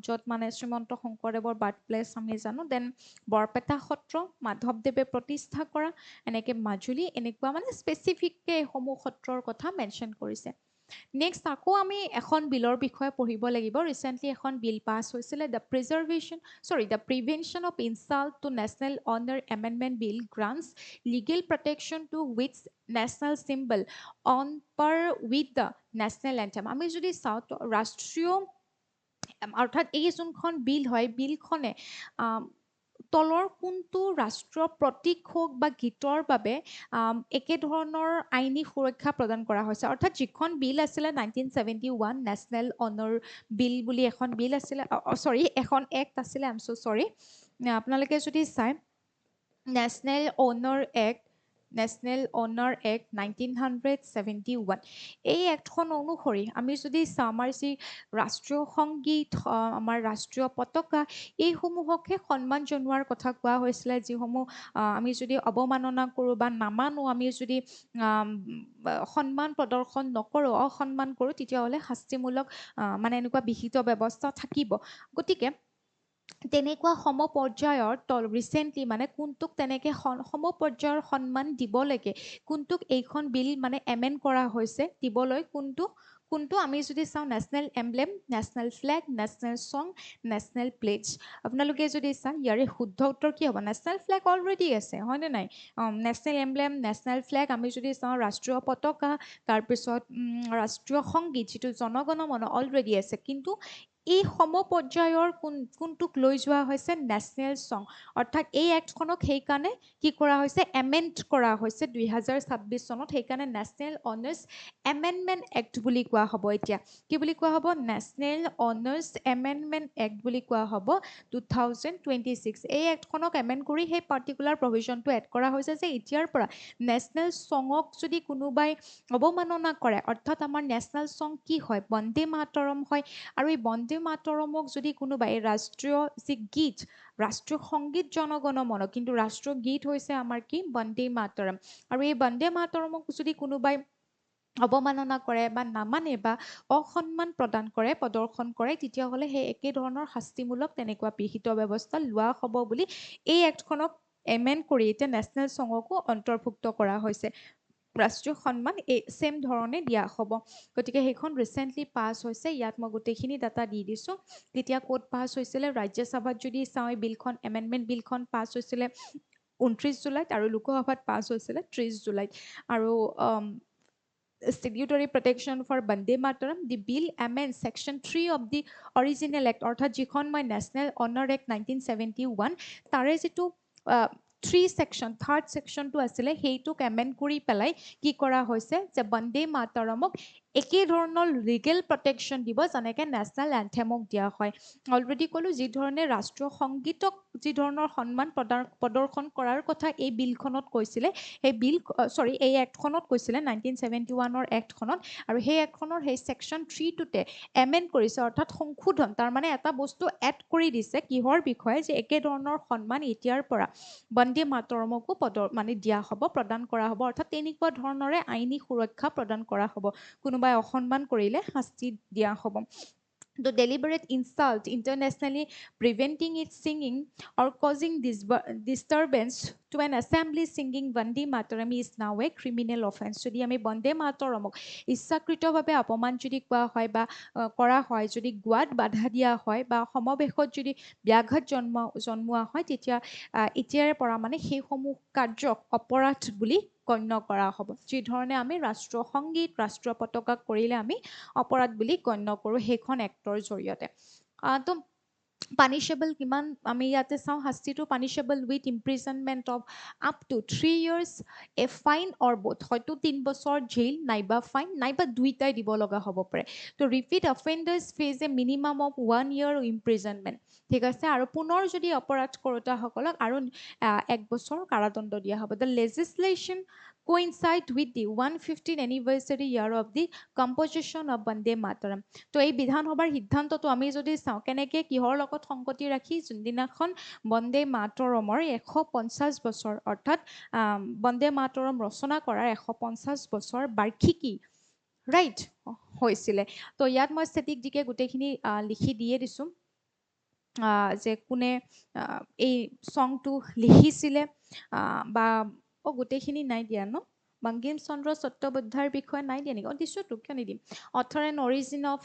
য'ত মানে শ্ৰীমন্ত শংকৰদেৱৰ বাৰ্থ প্লেচ আমি জানো দেন বৰপেটা সত্ৰ মাধৱদেৱে প্ৰতিষ্ঠা কৰা এনেকৈ মাজুলী এনেকুৱা মানে স্পেচিফিককৈ এইসমূহ সত্ৰৰ কথা মেনশ্যন কৰিছে নেক্সট আকৌ আমি এখন বিলৰ বিষয়ে পঢ়িব লাগিব ৰিচেণ্টলি এখন বিল পাছ হৈছিলে the prevention of insult to national honour amendment bill grants legal protection to with national symbol on par with the national anthem আমি যদি চাওঁ ৰাষ্ট্ৰীয় অৰ্থাৎ এই যোনখন বিল হয় বিলখনে তলৰ কোনটো ৰাষ্ট্ৰীয় প্ৰতীক হওক বা গীতৰ বাবে একেধৰণৰ আইনী সুৰক্ষা প্ৰদান কৰা হৈছে অৰ্থাৎ যিখন বিল আছিলে 1971 নেশ্যনেল অনাৰ বিল বুলি এখন বিল আছিলে এখন এক্ট আছিলে আপোনালোকে যদি চাই নেশ্যনেল অনাৰ এক্ট 1971 এই এক্টখন অনুসৰি আমি যদি চাওঁ আমাৰ যি ৰাষ্ট্ৰীয় সংগীত আমাৰ ৰাষ্ট্ৰীয় পতাকা এইসমূহকহে সন্মান জনোৱাৰ কথা কোৱা হৈছিলে যিসমূহ আমি যদি অৱমাননা কৰোঁ বা নামানো আমি যদি সন্মান প্ৰদৰ্শন নকৰোঁ অসন্মান কৰোঁ তেতিয়াহ'লে শাস্তিমূলক মানে এনেকুৱা বিহিত ব্যৱস্থা থাকিব গতিকে তেনেকুৱা সমপৰ্যায়ৰ ৰিচেণ্টলি মানে কোনটোক তেনেকৈ সমপৰ্যায়ৰ সন্মান দিব লাগে, কোনটোক এইখন বিল মানে এমেণ্ড কৰা হৈছে দিবলৈ, কোনটো আমি যদি চাওঁ national emblem, national flag, national song, national pledge. আপোনালোকে যদি চাওঁ ইয়াৰে শুদ্ধ উত্তৰ কি হ'ব? নেশ্যনেল ফ্লেগ অলৰেডি আছে, হয়নে নাই? নেশ্যনেল এমব্লেম, নেশ্যনেল ফ্লেগ, আমি যদি চাওঁ ৰাষ্ট্ৰীয় পতাকা, তাৰপিছত ৰাষ্ট্ৰীয় সংগীত যিটো জনগণ মন অলৰেডি আছে, কিন্তু এই সমপৰ্যায়ৰ কোনটোক লৈ যোৱা হৈছে? National song. অৰ্থাৎ এই এক্টখনক সেইকাৰণে কি কৰা হৈছে? এমেণ্ড কৰা হৈছে 2026 চনত, সেইকাৰণে নেশ্যনেল অনাৰ্ছ এমেণ্ডমেণ্ট এক্ট বুলি কোৱা হ'ব। এতিয়া কি বুলি কোৱা হ'ব? নেশ্যনেল অনাৰ্ছ এমেণ্ডমেণ্ট এক্ট বুলি কোৱা হ'ব 2026। এই এক্টখনক এমেণ্ড কৰি সেই পাৰ্টিকুলাৰ প্ৰভিজনটো এড কৰা হৈছে যে এতিয়াৰ পৰা নেশ্যনেল ছঙক যদি কোনোবাই অৱমাননা কৰে, অৰ্থাৎ আমাৰ নেশ্যনেল ছং কি হয়? বন্দে মাতৰম হয়। আৰু এই বন্দে মাতৰমক যদি কোনোবাই ৰাষ্ট্ৰীয় যি গীত, ৰাষ্ট্ৰীয় সংগীত জনগণ মন, কিন্তু ৰাষ্ট্ৰীয় গীত হৈছে আমাৰ কি? বন্দে মাতৰম। আৰু এই বন্দে মাতৰমক যদি কোনোবাই অৱমাননা কৰে বা নামানে বা অসন্মান প্ৰদৰ্শন কৰে, তেতিয়াহ'লে সেই একেধৰণৰ শাস্তিমূলক তেনেকুৱা বিহিত ব্যৱস্থা লোৱা হ'ব বুলি এই এক্টখনক এমেণ্ড কৰি এতিয়া নেশ্যনেল ছঙকো অন্তৰ্ভুক্ত কৰা হৈছে। ৰাষ্ট্ৰীয় সন্মান এই ছেম ধৰণে দিয়া হ'ব। গতিকে সেইখন ৰিচেণ্টলি পাছ হৈছে। ইয়াত মই গোটেইখিনি ডাটা দি দিছোঁ। তেতিয়া ক'ত পাছ হৈছিলে? ৰাজ্যসভাত যদি চাওঁ এই বিলখন, এমেণ্ডমেণ্ট বিলখন পাছ হৈছিলে 29 জুলাইত আৰু লোকসভাত পাছ হৈছিলে 30 জুলাইত। আৰু Statutory Protection for Bande Mataram, the bill amends Section 3 of the original act, অৰ্থাৎ যিখন মই নেশ্যনেল অনাৰ এক্ট 1971, তাৰে যিটো 3 ছেকশ্যন, থাৰ্ড ছেকশ্যনটো আছিলে, সেইটোক এমেণ্ড কৰি পেলাই কি কৰা হৈছে যে বন্দে মাতৰমক একেধৰণৰ লিগেল প্ৰটেকশ্যন দিব যেনেকৈ নেশ্যনেল এন্থেমক দিয়া হয়। অলৰেডি ক'লোঁ, যি ধৰণে ৰাষ্ট্ৰীয় সংগীতক যি ধৰণৰ সন্মান প্ৰদৰ্শন কৰাৰ কথা এই বিলখনত কৈছিলে, এই এক্টখনত কৈছিলে 1971 এক্টখনত, আৰু সেই এক্টখনৰ সেই ছেকশ্যন 3টোতে এমেণ্ড কৰিছে, অৰ্থাৎ সংশোধন, তাৰমানে এটা বস্তু এড কৰি দিছে কিহৰ বিষয়ে? যে একেধৰণৰ সন্মান এতিয়াৰ পৰা বন্দে মাতৰমকো দিয়া হ'ব, প্ৰদান কৰা হ'ব, অৰ্থাৎ তেনেকুৱা ধৰণৰে আইনী সুৰক্ষা প্ৰদান কৰা হ'ব। কোনোবাই অসন্মান কৰিলে শাস্তি দিয়া হ'ব। The deliberate insult, internationally preventing its singing or causing disturbance to an assembly singing Vande Mataram is now a criminal offense. যদি আমি বন্দে মাতৰমক ইচ্ছাকৃতভাৱে অপমান যদি কোৱা হয় বা কৰা হয়, যদি গোৱাত বাধা দিয়া হয় বা সমাৱেশত যদি ব্যাঘাত জন্মোৱা হয়, তেতিয়া এতিয়াৰে পৰা মানে সেইসমূহ কাৰ্যক অপৰাধ বুলি গণ্য কৰা হ'ব। যি ধৰণে আমি ৰাষ্ট্ৰীয় সংগীত, ৰাষ্ট্ৰীয় পতাকা কৰিলে আমি অপৰাধ বুলি গণ্য কৰোঁ সেইখন এক্টৰ জৰিয়তে। তো পানিছেবল কিমান? আমি ইয়াতে চাওঁ শাস্তিটো punishable with imprisonment of up to 3 years, a fine or both, হয়তো 3 বছৰ জেইল নাইবা ফাইন নাইবা দুইটাই দিব লগা হ'ব পাৰে। তো repeat offenders face a minimum of 1 year imprisonment, ঠিক আছে। আৰু পুনৰ যদি অপৰাধ কৰোঁতাসকলক আৰু 1 বছৰ কাৰাদণ্ড দিয়া হ'ব। The legislation coincide with the 150th anniversary year of the composition of Bande Mataram. তো এই বিধানসভাৰ সিদ্ধান্তটো আমি যদি চাওঁ কেনেকৈ কিহৰ লগত সংগতি ৰাখি, যোনদিনাখন বন্দে মাতৰমৰ 150 বছৰ, অৰ্থাৎ বন্দে মাতৰম ৰচনা কৰাৰ 150 বছৰ বাৰ্ষিকী ৰাইট হৈছিলে। তো ইয়াত মই ষ্টেটিক দিকে গোটেইখিনি লিখি দিয়ে দিছোঁ যে কোনে এই ছংটো লিখিছিলে বা গোটেইখিনি নাই দিয়া ন? বংকিম চন্দ্ৰ চট্টোপাধ্যায়ৰ বিষয়ে নাই দিয়া নেকি? দিছোঁতো, কিয় নিদিম? Author and origin of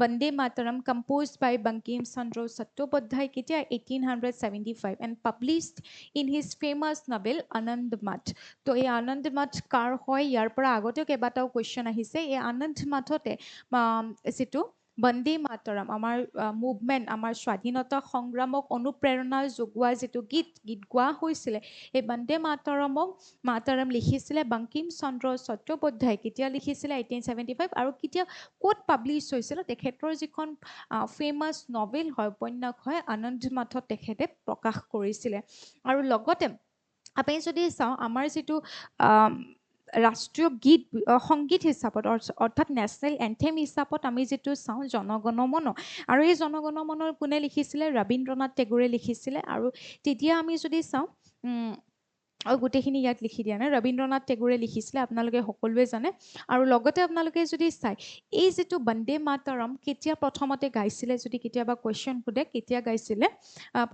Vande Mataram composed by Bankim Chandra Chattopadhyay, কেতিয়া? 1875, and published in his famous novel Anand Math. তো এই আনন্দ মাথ কাৰ হয়? ইয়াৰ পৰা আগতেও কেইবাটাও কুৱেশ্যন আহিছে। এই আনন্দ মাথতে যিটো বন্দে মাতৰম, আমাৰ মুভমেণ্ট, আমাৰ স্বাধীনতা সংগ্ৰামক অনুপ্ৰেৰণা যোগোৱা যিটো গীত গোৱা হৈছিলে, এই বন্দে মাতৰম লিখিছিলে বংকিম চন্দ্ৰ চট্টোপাধ্যায়। কেতিয়া লিখিছিলে? 1875। আৰু কেতিয়া ক'ত পাব্লিছ হৈছিলে? তেখেতৰ যিখন ফেমাছ নভেল হয়, উপন্যাস হয়, আনন্দ মাথত তেখেতে প্ৰকাশ কৰিছিলে। আৰু লগতে আমি যদি চাওঁ আমাৰ যিটো ৰাষ্ট্ৰীয় গীত সংগীত হিচাপত, অৰ্থাৎ নেশ্যনেল এন্থেম হিচাপত আমি যিটো চাওঁ জনগণ মন, আৰু এই জনগণ মনৰ কোনে লিখিছিলে? ৰবীন্দ্ৰনাথ টেগোৰে লিখিছিলে। আৰু তেতিয়া আমি যদি চাওঁ আৰু গোটেইখিনি ইয়াত লিখি দিয়া নাই ৰবীন্দ্ৰনাথ টেগোৰে লিখিছিলে আপোনালোকে সকলোৱে জানে আৰু লগতে আপোনালোকে যদি চাই এই যেটো বন্দে মাতৰম কেতিয়া প্ৰথমতে গাইছিলে যদি কেতিয়াবা কোৱেশ্চন সোধে কেতিয়া গাইছিলে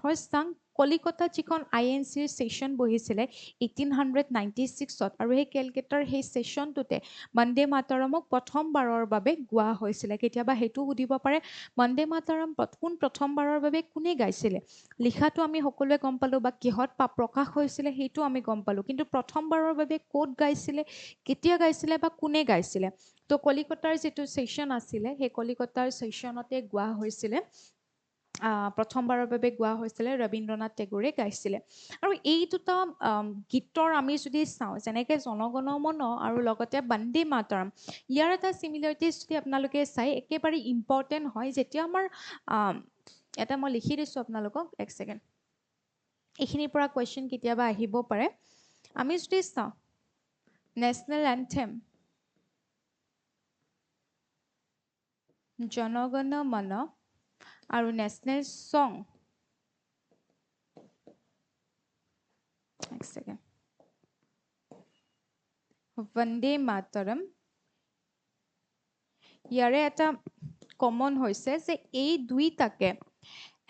ফাৰ্ষ্ট সাং কলিকতা যিখন আইএনচিৰ সেশন বহিছিলে 1896ত আৰু সেই কেলকাতাৰ সেই সেশনটোতে বন্দে মাতৰমক প্ৰথমবাৰৰ বাবে গোৱা হৈছিলে কেতিয়াবা হেতু সুধিব পাৰে বন্দে মাতৰম প্ৰথমবাৰৰ বাবে কোনে গাইছিলে লিখাটো আমি সকলোৱে গম পালো বা কিহত প্ৰকাশ হৈছিলে হেতু আমি গম পালো কিন্তু প্ৰথমবাৰৰ বাবে কোড গাইছিলে কেতিয়া গাইছিলে বা কোনে গাইছিলে তো কলিকতাৰ যেটো সেশন আছিলে সেই কলিকতাৰ সেশনতে গোৱা হৈছিলে প্ৰথমবাৰৰ বাবে গোৱা হৈছিলে ৰবীন্দ্ৰনাথ টেগোৰে গাইছিলে আৰু এই দুটা গীতৰ আমি যদি চাওঁ যেনেকৈ জনগণ মন আৰু লগতে বন্দে মাতৰম ইয়াৰ এটা সিমিলাৰিটিজ যদি আপোনালোকে চাই একেবাৰে ইম্পৰ্টেণ্ট হয় যেতিয়া আমাৰ এটা মই লিখি দিছোঁ আপোনালোকক এক ছেকেণ্ড এইখিনিৰ পৰা কুৱেশ্যন কেতিয়াবা আহিব পাৰে আমি যদি চাওঁ নেশ্যনেল এন্থেম জনগণ মন আৰু নেশ্যনেল সং এক ছেকেণ্ড বন্দে মাতৰম ইয়াৰে এটা কমন হৈছে যে এই দুইটাকে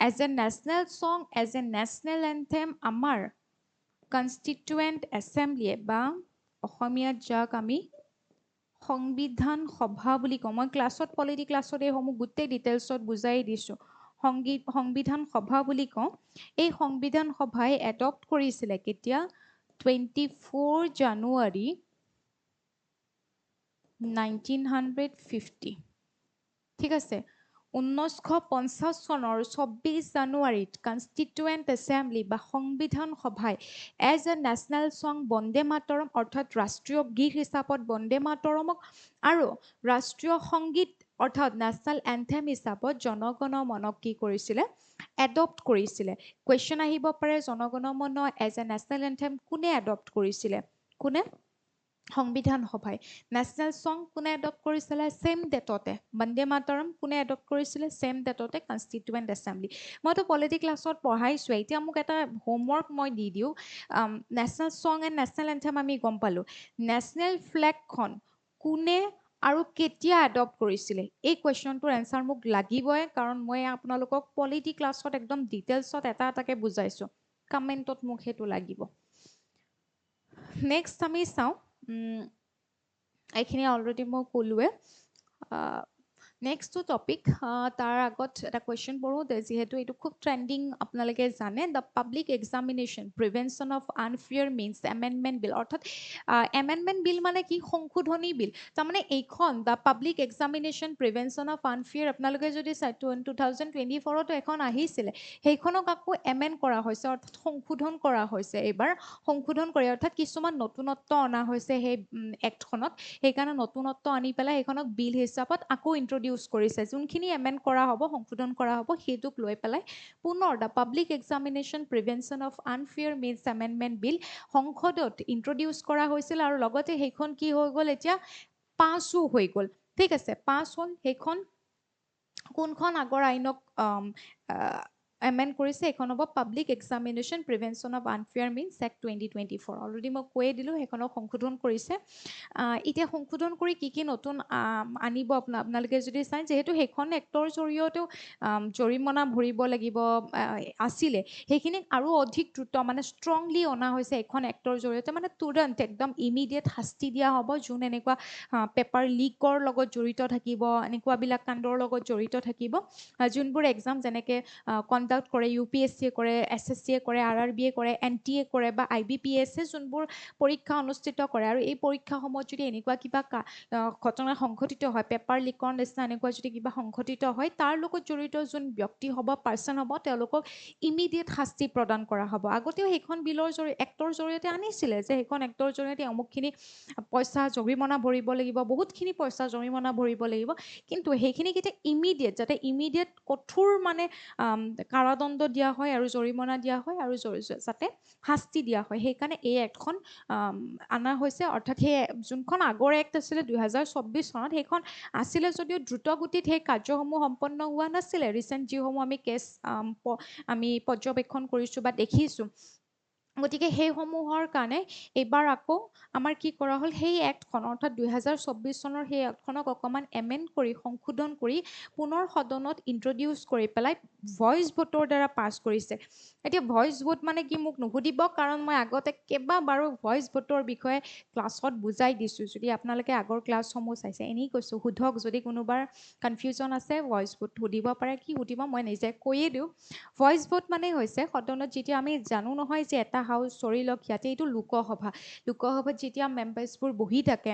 এজ এ নেশ্যনেল সং এজ এ নেশ্যনেল এন্থেম আমাৰ কনষ্টিটুৱেণ্ট এছেম্বলিয়ে বা অসমীয়াত যাক আমি সংবিধান সভা বুলি কওঁ মই ক্লাছত পলিটি ক্লাছত এইসমূহ গোটেই ডিটেইলছত বুজাই দিছোঁ সংবিধান সভা বুলি কওঁ এই সংবিধান সভাই এডপ্ট কৰিছিলে কেতিয়া 24 জানুৱাৰী 1950 ঠিক আছে 1950 চনৰ 24 জানুৱাৰীত কনষ্টিটুৱেণ্ট এছেম্বলি বা সংবিধান সভাই এজ এ নেশ্যনেল সং বন্দে মাতৰম অৰ্থাৎ ৰাষ্ট্ৰীয় গীত হিচাপত বন্দে মাতৰমক আৰু ৰাষ্ট্ৰীয় সংগীত অৰ্থাৎ নেশ্যনেল এন্থেম হিচাপত জনগণ মনক কি কৰিছিলে এডপ্ট কৰিছিলে কুৱেশ্যন আহিব পাৰে জনগণ মন এজ এ নেশ্যনেল এন্থেম কোনে এডপ্ট কৰিছিলে কোনে সংবিধান সভাই নেশ্যনেল সং কোনে এডপ্ট কৰিছিলে সেম ডেটতে বন্দে মাতৰম কোনে এডপ্ট কৰিছিলে সেম ডেটতে কনষ্টিটুৱেণ্ট এছেম্বলি মইতো পলিটি ক্লাছত পঢ়াইছোঁ এতিয়া মোক এটা হোমৱৰ্ক মই দি দিওঁ নেশ্যনেল সং এণ্ড নেশ্যনেল এন্থেম আমি গম পালোঁ নেশ্যনেল ফ্লেগখন কোনে আৰু কেতিয়া এডপ্ট কৰিছিলে এই কুৱেশ্যনটোৰ এনচাৰ মোক লাগিবই কাৰণ মই আপোনালোকক পলিটি ক্লাছত একদম ডিটেইলছত এটা এটাকৈ বুজাইছোঁ কমেণ্টত মোক সেইটো লাগিব নেক্সট আমি চাওঁ এইখিনি অলৰেডি মই ক'লোৱে নেক্সট টপিক তাৰ আগত এটা কুৱেশ্যন পঢ়োঁতে যিহেতু এইটো খুব ট্ৰেণ্ডিং আপোনালোকে জানে the public examination prevention of unfair means amendment bill অৰ্থাৎ এমেণ্ডমেণ্ট বিল মানে কি সংশোধনী বিল তাৰমানে এইখন the public examination prevention of unfair আপোনালোকে যদি চাই 2024তো এখন আহিছিলে সেইখনক আকৌ এমেণ্ড কৰা হৈছে অৰ্থাৎ সংশোধন কৰা হৈছে এইবাৰ সংশোধন কৰি অৰ্থাৎ কিছুমান নতুনত্ব অনা হৈছে সেই এক্টখনত সেইকাৰণে নতুনত্ব আনি পেলাই সেইখনক বিল হিচাপত আকৌ ইন্ট্ৰডিউচ কৰিছে যোনখিনি এমেণ্ড কৰা হ'ব সংশোধন কৰা হ'ব সেইটোক লৈ পেলাই পুনৰ the public examination prevention of unfair means amendment bill সংসদত ইন্ট্ৰডিউচ কৰা হৈছিল আৰু লগতে সেইখন কি হৈ গ'ল এতিয়া পাছো হৈ গ'ল ঠিক আছে পাছ হ'ল সেইখন কোনখন আগৰ আইনক এমেণ্ড কৰিছে এখন হ'ব public examination prevention of unfair means act 2024 already মই কৈয়ে দিলোঁ সেইখনক সংশোধন কৰিছে এতিয়া সংশোধন কৰি কি নতুন আনিব আপোনালোকে যদি চাই যিহেতু সেইখন এক্টৰ জৰিয়তেও জৰিমনা ভৰিব লাগিব আছিলে সেইখিনিক আৰু অধিক দ্ৰুত মানে ষ্ট্ৰংলি অনা হৈছে এখন এক্টৰ জৰিয়তে মানে তুৰন্ত একদম ইমিডিয়েট শাস্তি দিয়া হ'ব যোন এনেকুৱা পেপাৰ লিকৰ লগত জড়িত থাকিব এনেকুৱাবিলাক কাণ্ডৰ লগত জড়িত থাকিব যোনবোৰ এক্সাম যেনেকৈ কণ্ডাক্ট কৰে UPSCয়ে কৰে SSCয়ে কৰে RRBয়ে কৰে NTAয়ে কৰে বা IBPSয়ে যোনবোৰ পৰীক্ষা অনুষ্ঠিত কৰে আৰু এই পৰীক্ষাসমূহত যদি এনেকুৱা কিবা ঘটনা সংঘটিত হয় পেপাৰ লিকৰ নিচিনা এনেকুৱা যদি কিবা সংঘটিত হয় তাৰ লগত জড়িত যোন ব্যক্তি হ'ব পাৰ্চন হ'ব তেওঁলোকক ইমিডিয়েট শাস্তি প্ৰদান কৰা হ'ব আগতেও সেইখন বিলৰ এক্টৰ জৰিয়তে আনিছিলে যে সেইখন এক্টৰ জৰিয়তে অমুকখিনি পইচা জৰিমনা ভৰিব লাগিব বহুতখিনি পইচা জৰিমনা ভৰিব লাগিব কিন্তু সেইখিনিক এতিয়া ইমিডিয়েট যাতে ইমিডিয়েট কঠোৰ মানে কাৰাদণ্ড দিয়া হয় আৰু জৰিমনা দিয়া হয় আৰু যাতে শাস্তি দিয়া হয় সেইকাৰণে এই এক্টখন অনা হৈছে অৰ্থাৎ সেই যোনখন আগৰ এক্ট আছিলে 2024 চনত সেইখন আছিলে যদিও দ্ৰুতগতিত সেই কাৰ্যসমূহ সম্পন্ন হোৱা নাছিলে ৰিচেণ্ট যিসমূহ আমি কেছ আমি পৰ্যবেক্ষণ কৰিছোঁ বা দেখিছোঁ গতিকে সেইসমূহৰ কাৰণে এইবাৰ আকৌ আমাৰ কি কৰা হ'ল সেই এক্টখন অৰ্থাৎ 2024 চনৰ সেই এক্টখনক অকণমান এমেণ্ড কৰি সংশোধন কৰি পুনৰ সদনত ইন্ট্ৰডিউচ কৰি পেলাই ভইচ ভোটৰ দ্বাৰা পাছ কৰিছে এতিয়া ভইচ ভোট মানে কি মোক নুসুধিব কাৰণ মই আগতে কেইবাবাৰো ভইচ ভোটৰ বিষয়ে ক্লাছত বুজাই দিছোঁ যদি আপোনালোকে আগৰ ক্লাছসমূহ চাইছে এনেই কৈছোঁ সোধক যদি কোনোবাৰ কনফিউজন আছে ভইচ ভোট সুধিব পাৰে কি সুধিব মই নিজে কৈয়ে দিওঁ ভইচ ভোট মানে হৈছে সদনত যেতিয়া আমি জানো নহয় যে এটা হাউচ চৰি লওক ইয়াতে এইটো লোকসভা লোকসভাত যেতিয়া মেম্বাৰ্ছবোৰ বহি থাকে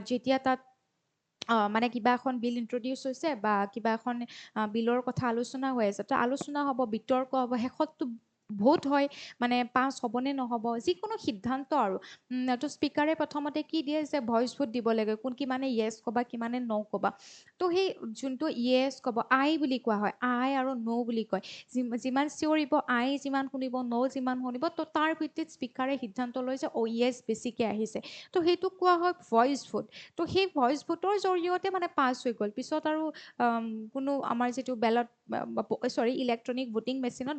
যেতিয়া তাত মানে কিবা এখন বিল ইন্ট্ৰডিউচ হৈছে বা কিবা এখন বিলৰ কথা আলোচনা হৈ আছে তো আলোচনা হ'ব বিতৰ্ক হ'ব শেষততো ভোট হয় মানে পাছ হ'বনে নহ'ব যিকোনো সিদ্ধান্ত আৰু তো স্পীকাৰে প্ৰথমতে কি দিয়ে যে ভইচ ভোট দিব লাগে কোন কিমানে য়েছ ক'বা কিমানে ন ক'বা তো সেই যোনটো য়েছ ক'ব আই বুলি কোৱা হয় আই আৰু ন বুলি কয় যিমান চিঞৰিব আই যিমান শুনিব ন যিমান শুনিব তো তাৰ ভিত্তিত স্পীকাৰে সিদ্ধান্ত লয় যে অ' য়েছ বেছিকৈ আহিছে তো সেইটোক কোৱা হয় ভইচ ভোট তো সেই ভইচ ভোটৰ জৰিয়তে মানে পাছ হৈ গ'ল পিছত আৰু কোনো আমাৰ যিটো বেলট চৰি ইলেক্ট্ৰনিক ভোটিং মেচিনত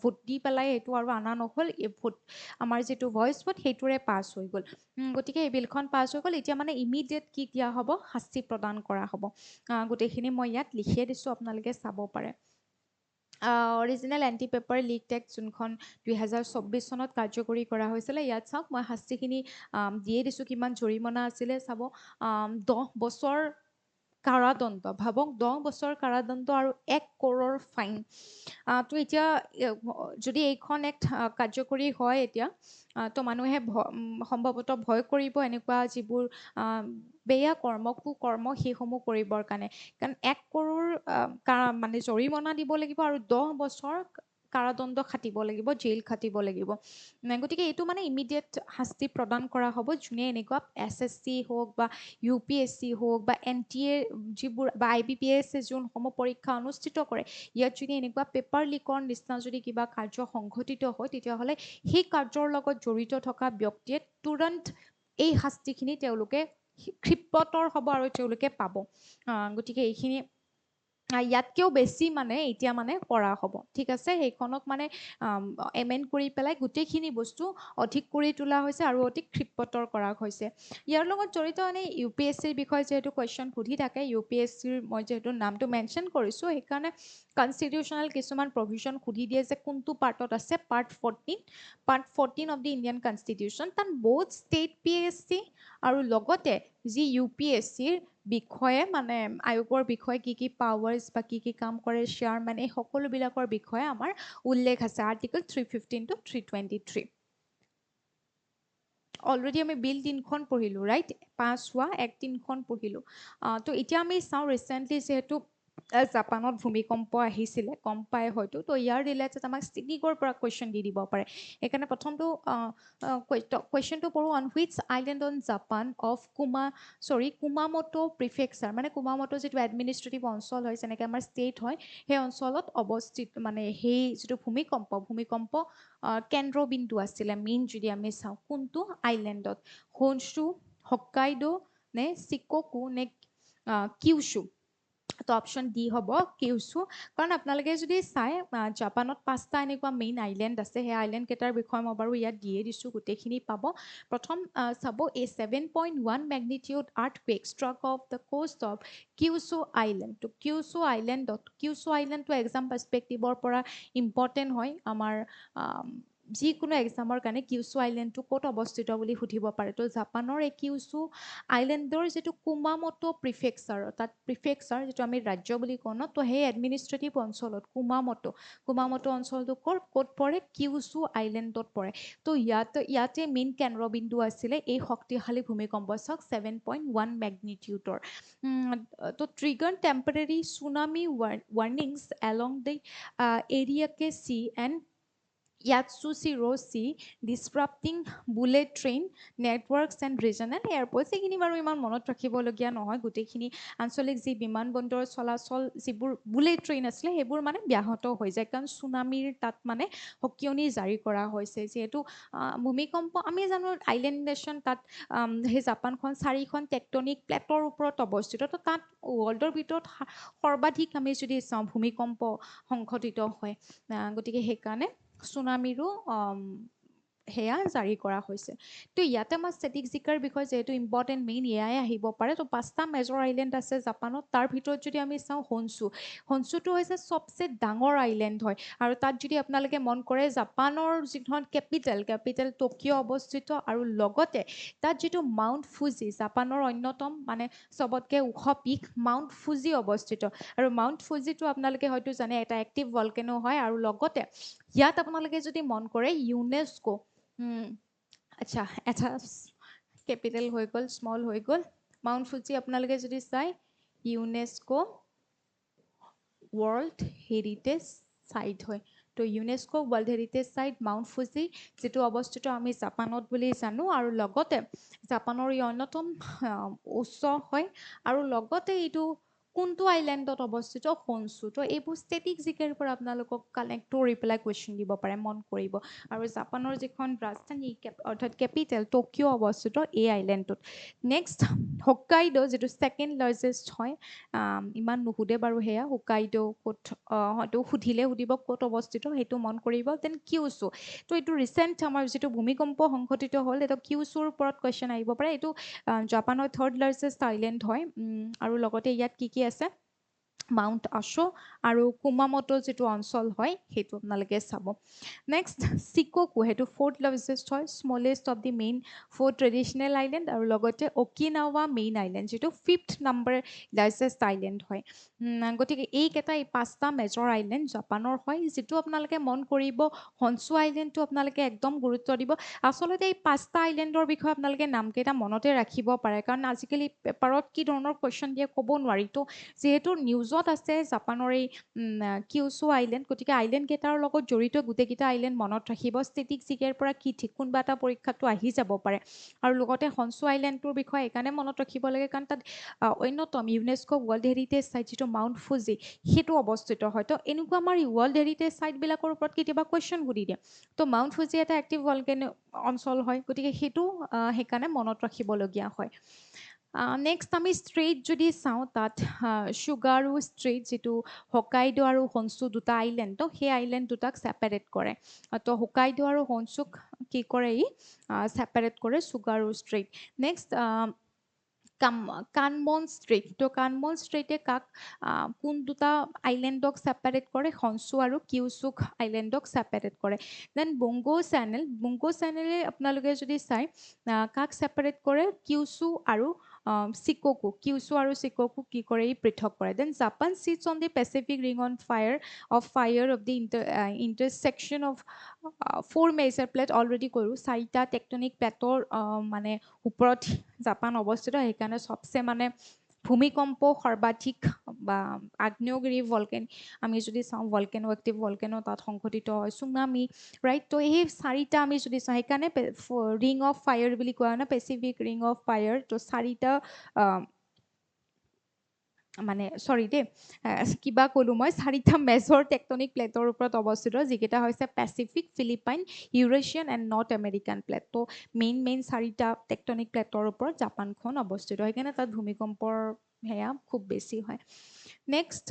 ভোট দি পেলাই সেইটো আৰু অনা নহ'ল এই ভোট আমাৰ যিটো ভইচ ভোট সেইটোৰে পাছ হৈ গ'ল গতিকে এই বিলখন পাছ হৈ গ'ল এতিয়া মানে ইমিডিয়েট কি দিয়া হ'ব শাস্তি প্ৰদান কৰা হ'ব গোটেইখিনি মই ইয়াত লিখিয়ে দিছোঁ আপোনালোকে চাব পাৰে original anti paper leak text যোনখন 2024 চনত কাৰ্যকৰী কৰা হৈছিলে ইয়াত চাওক মই শাস্তিখিনি দিয়ে দিছোঁ কিমান জৰিমনা আছিলে চাব 10 বছৰ কাৰাদণ্ড ভাবক 10 বছৰ কাৰাদণ্ড আৰু 1 কৰোৰ ফাইন তো এতিয়া যদি এইখন এক্ট কাৰ্যকৰী হয় এতিয়া তো মানুহে সম্ভৱতঃ ভয় কৰিব এনেকুৱা যিবোৰ বেয়া কৰ্ম কুকৰ্ম সেইসমূহ কৰিবৰ কাৰণে কাৰণ 1 কৰোৰ মানে জৰিমনা দিব লাগিব আৰু 10 বছৰ কাৰাদণ্ড খাটিব লাগিব জেইল খাটিব লাগিব গতিকে এইটো মানে ইমিডিয়েট শাস্তি প্ৰদান কৰা হ'ব যোনে এনেকুৱা SSC হওক বা UPSC হওক বা NTA যিবোৰ বা IBPS যোনসমূহ পৰীক্ষা অনুষ্ঠিত কৰে ইয়াত যদি এনেকুৱা পেপাৰ লিকৰ নিচিনা যদি কিবা কাৰ্য সংঘটিত হয় তেতিয়াহ'লে সেই কাৰ্যৰ লগত জড়িত থকা ব্যক্তিয়ে তুৰন্ত এই শাস্তিখিনি তেওঁলোকে ক্ষিপ্ৰতৰ হ'ব আৰু তেওঁলোকে পাব গতিকে এইখিনি ইয়াতকেও বেছি মানে এতিয়া মানে কৰা হ'ব ঠিক আছে সেইখনক মানে এমেণ্ড কৰি পেলাই গোটেইখিনি বস্তু অধিক কৰি তোলা হৈছে আৰু অধিক ক্ষিপ্ৰতৰ কৰা হৈছে ইয়াৰ লগত জড়িত এনেই UPSCৰ বিষয়ে যিহেতু কুৱেশ্যন সুধি থাকে UPSCৰ মই যিহেতু নামটো মেনশ্যন কৰিছোঁ সেইকাৰণে কনষ্টিটিউশ্যনেল কিছুমান প্ৰভিজন সুধি দিয়ে যে কোনটো পাৰ্টত আছে part 14 of the Indian constitution তাত বহুত ষ্টেট PSC আৰু লগতে যি UPSCৰ বিষয়ে মানে আয়োগৰ বিষয়ে কি কি পাৱাৰ্ছ বা কি কি কাম কৰে চেয়াৰমেন এই সকলোবিলাকৰ বিষয়ে আমাৰ উল্লেখ আছে আৰ্টিকল 315 to 323 অলৰেডি আমি বিল 3খন পঢ়িলোঁ ৰাইট পাছ হোৱা এক 3খন পঢ়িলোঁ তো এতিয়া আমি চাওঁ ৰিচেণ্টলি যিহেতু জাপানত ভূমিকম্প আহিছিলে গম পাই হয়তো তো ইয়াৰ ৰিলেটেড আমাক চিনিকৰ পৰা কুৱেশ্যন দি দিব পাৰে সেইকাৰণে প্ৰথমটো কুৱেশ্যনটো পঢ়োঁ on which island on Japan of Kumamoto prefecture মানে কুমামটো যিটো এডমিনিষ্ট্ৰেটিভ অঞ্চল হয় যেনেকৈ আমাৰ ষ্টেট হয় সেই অঞ্চলত অৱস্থিত মানে সেই যিটো ভূমিকম্প কেন্দ্ৰবিন্দু আছিলে মেইন যদি আমি চাওঁ কোনটো আইলেণ্ডত হনচু হক্কাইডো নে চিকোকু নে কিউছু তো অপশ্যন ডি হ'ব কিউছু কাৰণ আপোনালোকে যদি চাই জাপানত 5টা এনেকুৱা মেইন আইলেণ্ড আছে সেই আইলেণ্ডকেইটাৰ বিষয়ে মই বাৰু ইয়াত দিয়ে দিছোঁ গোটেইখিনি পাব প্ৰথম চাব এই 7.1 magnitude earthquake stroke of the coast of Kyushu island তো কিউছু আইলেণ্ডটো এক্সাম পাৰ্চপেক্টিভৰ পৰা ইম্পৰ্টেণ্ট হয় আমাৰ যিকোনো এক্সামৰ কাৰণে কিউছু আইলেণ্ডটো ক'ত অৱস্থিত বুলি সুধিব পাৰে তো জাপানৰ এই কিউছু আইলেণ্ডৰ যিটো কুমামটো প্ৰিফেকচাৰ তাত প্ৰিফেকচাৰ যিটো আমি ৰাজ্য বুলি কওঁ ন তো সেই এডমিনিষ্ট্ৰেটিভ অঞ্চলত কুমামটো অঞ্চলটো ক'ত পৰে কিউছু আইলেণ্ডত পৰে তো ইয়াতে মেইন কেন্দ্ৰবিন্দু আছিলে এই শক্তিশালী ভূমিকম্প চাওক 7.1 মেগনিটিউডৰ তো trigger temporary tsunami warnings along the এৰিয়াকে sea and Yatsushiro Sea, disrupting bullet train networks and regional airports এইখিনি বাৰু ইমান মনত ৰাখিবলগীয়া নহয় গোটেইখিনি আঞ্চলিক যি বিমানবন্দৰ চলাচল যিবোৰ বুলেট ট্ৰেইন আছিলে সেইবোৰ মানে ব্যাহত হৈ যায় কাৰণ চুনামিৰ তাত মানে সকিয়নি জাৰি কৰা হৈছে যিহেতু ভূমিকম্প আমি জানো আইলেণ্ড নেশ্যন তাত সেই জাপানখন 4খন টেক্টনিক প্লেটৰ ওপৰত অৱস্থিত তো তাত ৱৰ্ল্ডৰ ভিতৰত সৰ্বাধিক আমি যদি চাওঁ ভূমিকম্প সংঘটিত হয় গতিকে সেইকাৰণে চুনামিৰো সেয়া জাৰি কৰা হৈছে তো ইয়াতে মই ষ্টেটিক জিকাৰ বিষয়ে যেহেতু ইম্পৰ্টেণ্ট মেইন এয়াই আহিব পাৰে তো 5টা মেজৰ আইলেণ্ড আছে জাপানত তাৰ ভিতৰত যদি আমি চাওঁ হনচুটো হৈছে চবচে ডাঙৰ আইলেণ্ড হয় আৰু তাত যদি আপোনালোকে মন কৰে জাপানৰ যিখন কেপিটেল টকিঅ' অৱস্থিত আৰু লগতে তাত যিটো মাউণ্ট ফুজি জাপানৰ অন্যতম মানে চবতকৈ ওখ পিক মাউণ্ট ফুজি অৱস্থিত আৰু মাউণ্ট ফুজিটো আপোনালোকে হয়তো জানে এটা এক্টিভ ভলকেনো হয় আৰু লগতে ইয়াত আপোনালোকে যদি মন কৰে ইউনেস্কো আচ্ছা এটা কেপিটেল হৈ গ'ল স্মল হৈ গ'ল মাউণ্ট ফুজি আপোনালোকে যদি চাই ইউনেস্কো ৱৰ্ল্ড হেৰিটেজ চাইট হয় তো ইউনেস্কো ৱৰ্ল্ড হেৰিটেজ চাইট মাউণ্ট ফুজি যিটো অৱস্থিত আমি জাপানত বুলি জানো আৰু লগতে জাপানৰ ই অন্যতম উচ্চ হয় আৰু লগতে এইটো কোনটো আইলেণ্ডত অৱস্থিত হনচু তো এইবোৰ ষ্টেটিক জিকেৰ পৰা আপোনালোকক কানেক্ট কৰি পেলাই কুৱেশ্যন দিব পাৰে মন কৰিব আৰু জাপানৰ যিখন ৰাজধানী অৰ্থাৎ কেপিটেল টকিঅ' অৱস্থিত এই আইলেণ্ডটোত নেক্সট হোক্কাইডো যিটো ছেকেণ্ড লাৰ্জেষ্ট হয় ইমান নুসুধে বাৰু সেয়া হোক্কাইডো ক'ত হয়তো সুধিব ক'ত অৱস্থিত সেইটো মন কৰিব দেন কিউছু তো এইটো ৰিচেণ্ট আমাৰ যিটো ভূমিকম্প সংঘটিত হ'ল এইটো কিউছুৰ ওপৰত কুৱেশ্যন আহিব পাৰে এইটো জাপানৰ থাৰ্ড লাৰ্জেষ্ট আইলেণ্ড হয় আৰু লগতে ইয়াত কি আছে মাউণ্ট আশো আৰু কুমামটো যিটো অঞ্চল হয় সেইটো আপোনালোকে চাব নেক্সট চিকোকু সেইটো ফ'ৰ্থ লাৰ্জেষ্ট হয় smallest of the main four traditional island আৰু লগতে অকিনাৱা মেইন আইলেণ্ড যিটো 5th নম্বৰ লাৰ্জেষ্ট আইলেণ্ড হয় গতিকে এইকেইটা এই 5টা মেজৰ আইলেণ্ড জাপানৰ হয় যিটো আপোনালোকে মন কৰিব হনচু আইলেণ্ডটো আপোনালোকে একদম গুৰুত্ব দিব আচলতে এই 5টা আইলেণ্ডৰ বিষয়ে আপোনালোকে নামকেইটা মনতে ৰাখিব পাৰে কাৰণ আজিকালি পেপাৰত কি ধৰণৰ কুৱেশ্যন দিয়ে ক'ব নোৱাৰি তো যিহেতু নিউজত আছে জাপানৰ এই কিউছু আইলেণ্ড গতিকে আইলেণ্ডকেইটাৰ লগত জড়িত গোটেইকেইটা আইলেণ্ড মনত ৰাখিব ষ্টেটিক জিকেৰ পৰা কি ঠিক কোনোবা এটা পৰীক্ষাটো আহি যাব পাৰে আৰু লগতে হনচু আইলেণ্ডটোৰ বিষয়ে এইকাৰণে মনত ৰাখিব লাগে কাৰণ তাত অন্যতম ইউনেস্কো ৱৰ্ল্ড হেৰিটেজ চাইট যিটো মাউণ্ট ফুজি সেইটো অৱস্থিত হয় তো এনেকুৱা আমাৰ ৱৰ্ল্ড হেৰিটেজ চাইটবিলাকৰ ওপৰত কেতিয়াবা কুৱেশ্যন সুধি দিয়ে তো মাউণ্ট ফুজি এটা এক্টিভ ভলকেনো অঞ্চল হয় গতিকে সেইটো সেইকাৰণে মনত ৰাখিবলগীয়া হয় নেক্সট আমি ষ্ট্ৰেইট যদি চাওঁ তাত চুগাৰু ষ্ট্ৰেইট যিটো হোক্কাইডো আৰু হনচু দুটা আইলেণ্ড তো সেই আইলেণ্ড দুটাক ছেপাৰেট কৰে তো হোক্কাইডো আৰু হনচুক কি কৰে ই ছেপাৰেট কৰে চুগাৰু ষ্ট্ৰেইট নেক্সট কানমন ষ্ট্ৰেইট তো কানমন ষ্ট্ৰেইটে কাক কোন দুটা আইলেণ্ডক ছেপাৰেট কৰে হনচু আৰু কিউচুক আইলেণ্ডক ছেপাৰেট কৰে দেন বংগো চেনেলে আপোনালোকে যদি চাই কাক ছেপাৰেট কৰে কিউচু আৰু কিউচু আৰু চিকোকু কি কৰে ই পৃথক কৰে then Japan sits on the Pacific ring on fire of the intersection of 4 major plate already কৰোঁ 4টা টেকটনিক প্লেটৰ মানে ওপৰত জাপান অৱস্থিত সেইকাৰণে চবচে মানে ভূমিকম্প সৰ্বাধিক বা আগ্নেয়গিৰি ভলকেন আমি যদি চাওঁ ভলকেনো এক্টিভ ভলকেনো তাত সংঘটিত হয় চুনামি ৰাইট তো এই 4টা আমি যদি চাওঁ সেইকাৰণে ৰিং অফ ফায়াৰ বুলি কোৱা হয় ন পেচিফিক ৰিং অফ ফায়াৰ তো 4টা মানে চৰি দেই কিবা ক'লোঁ মই 4টা মেজৰ টেকটনিক প্লেটৰ ওপৰত অৱস্থিত যিকেইটা হৈছে Pacific Philippine Eurasian and North American plate তো মেইন 4টা টেকটনিক প্লেটৰ ওপৰত জাপানখন অৱস্থিত সেইকাৰণে তাত ভূমিকম্পৰ সেয়া খুব বেছি হয় নেক্সট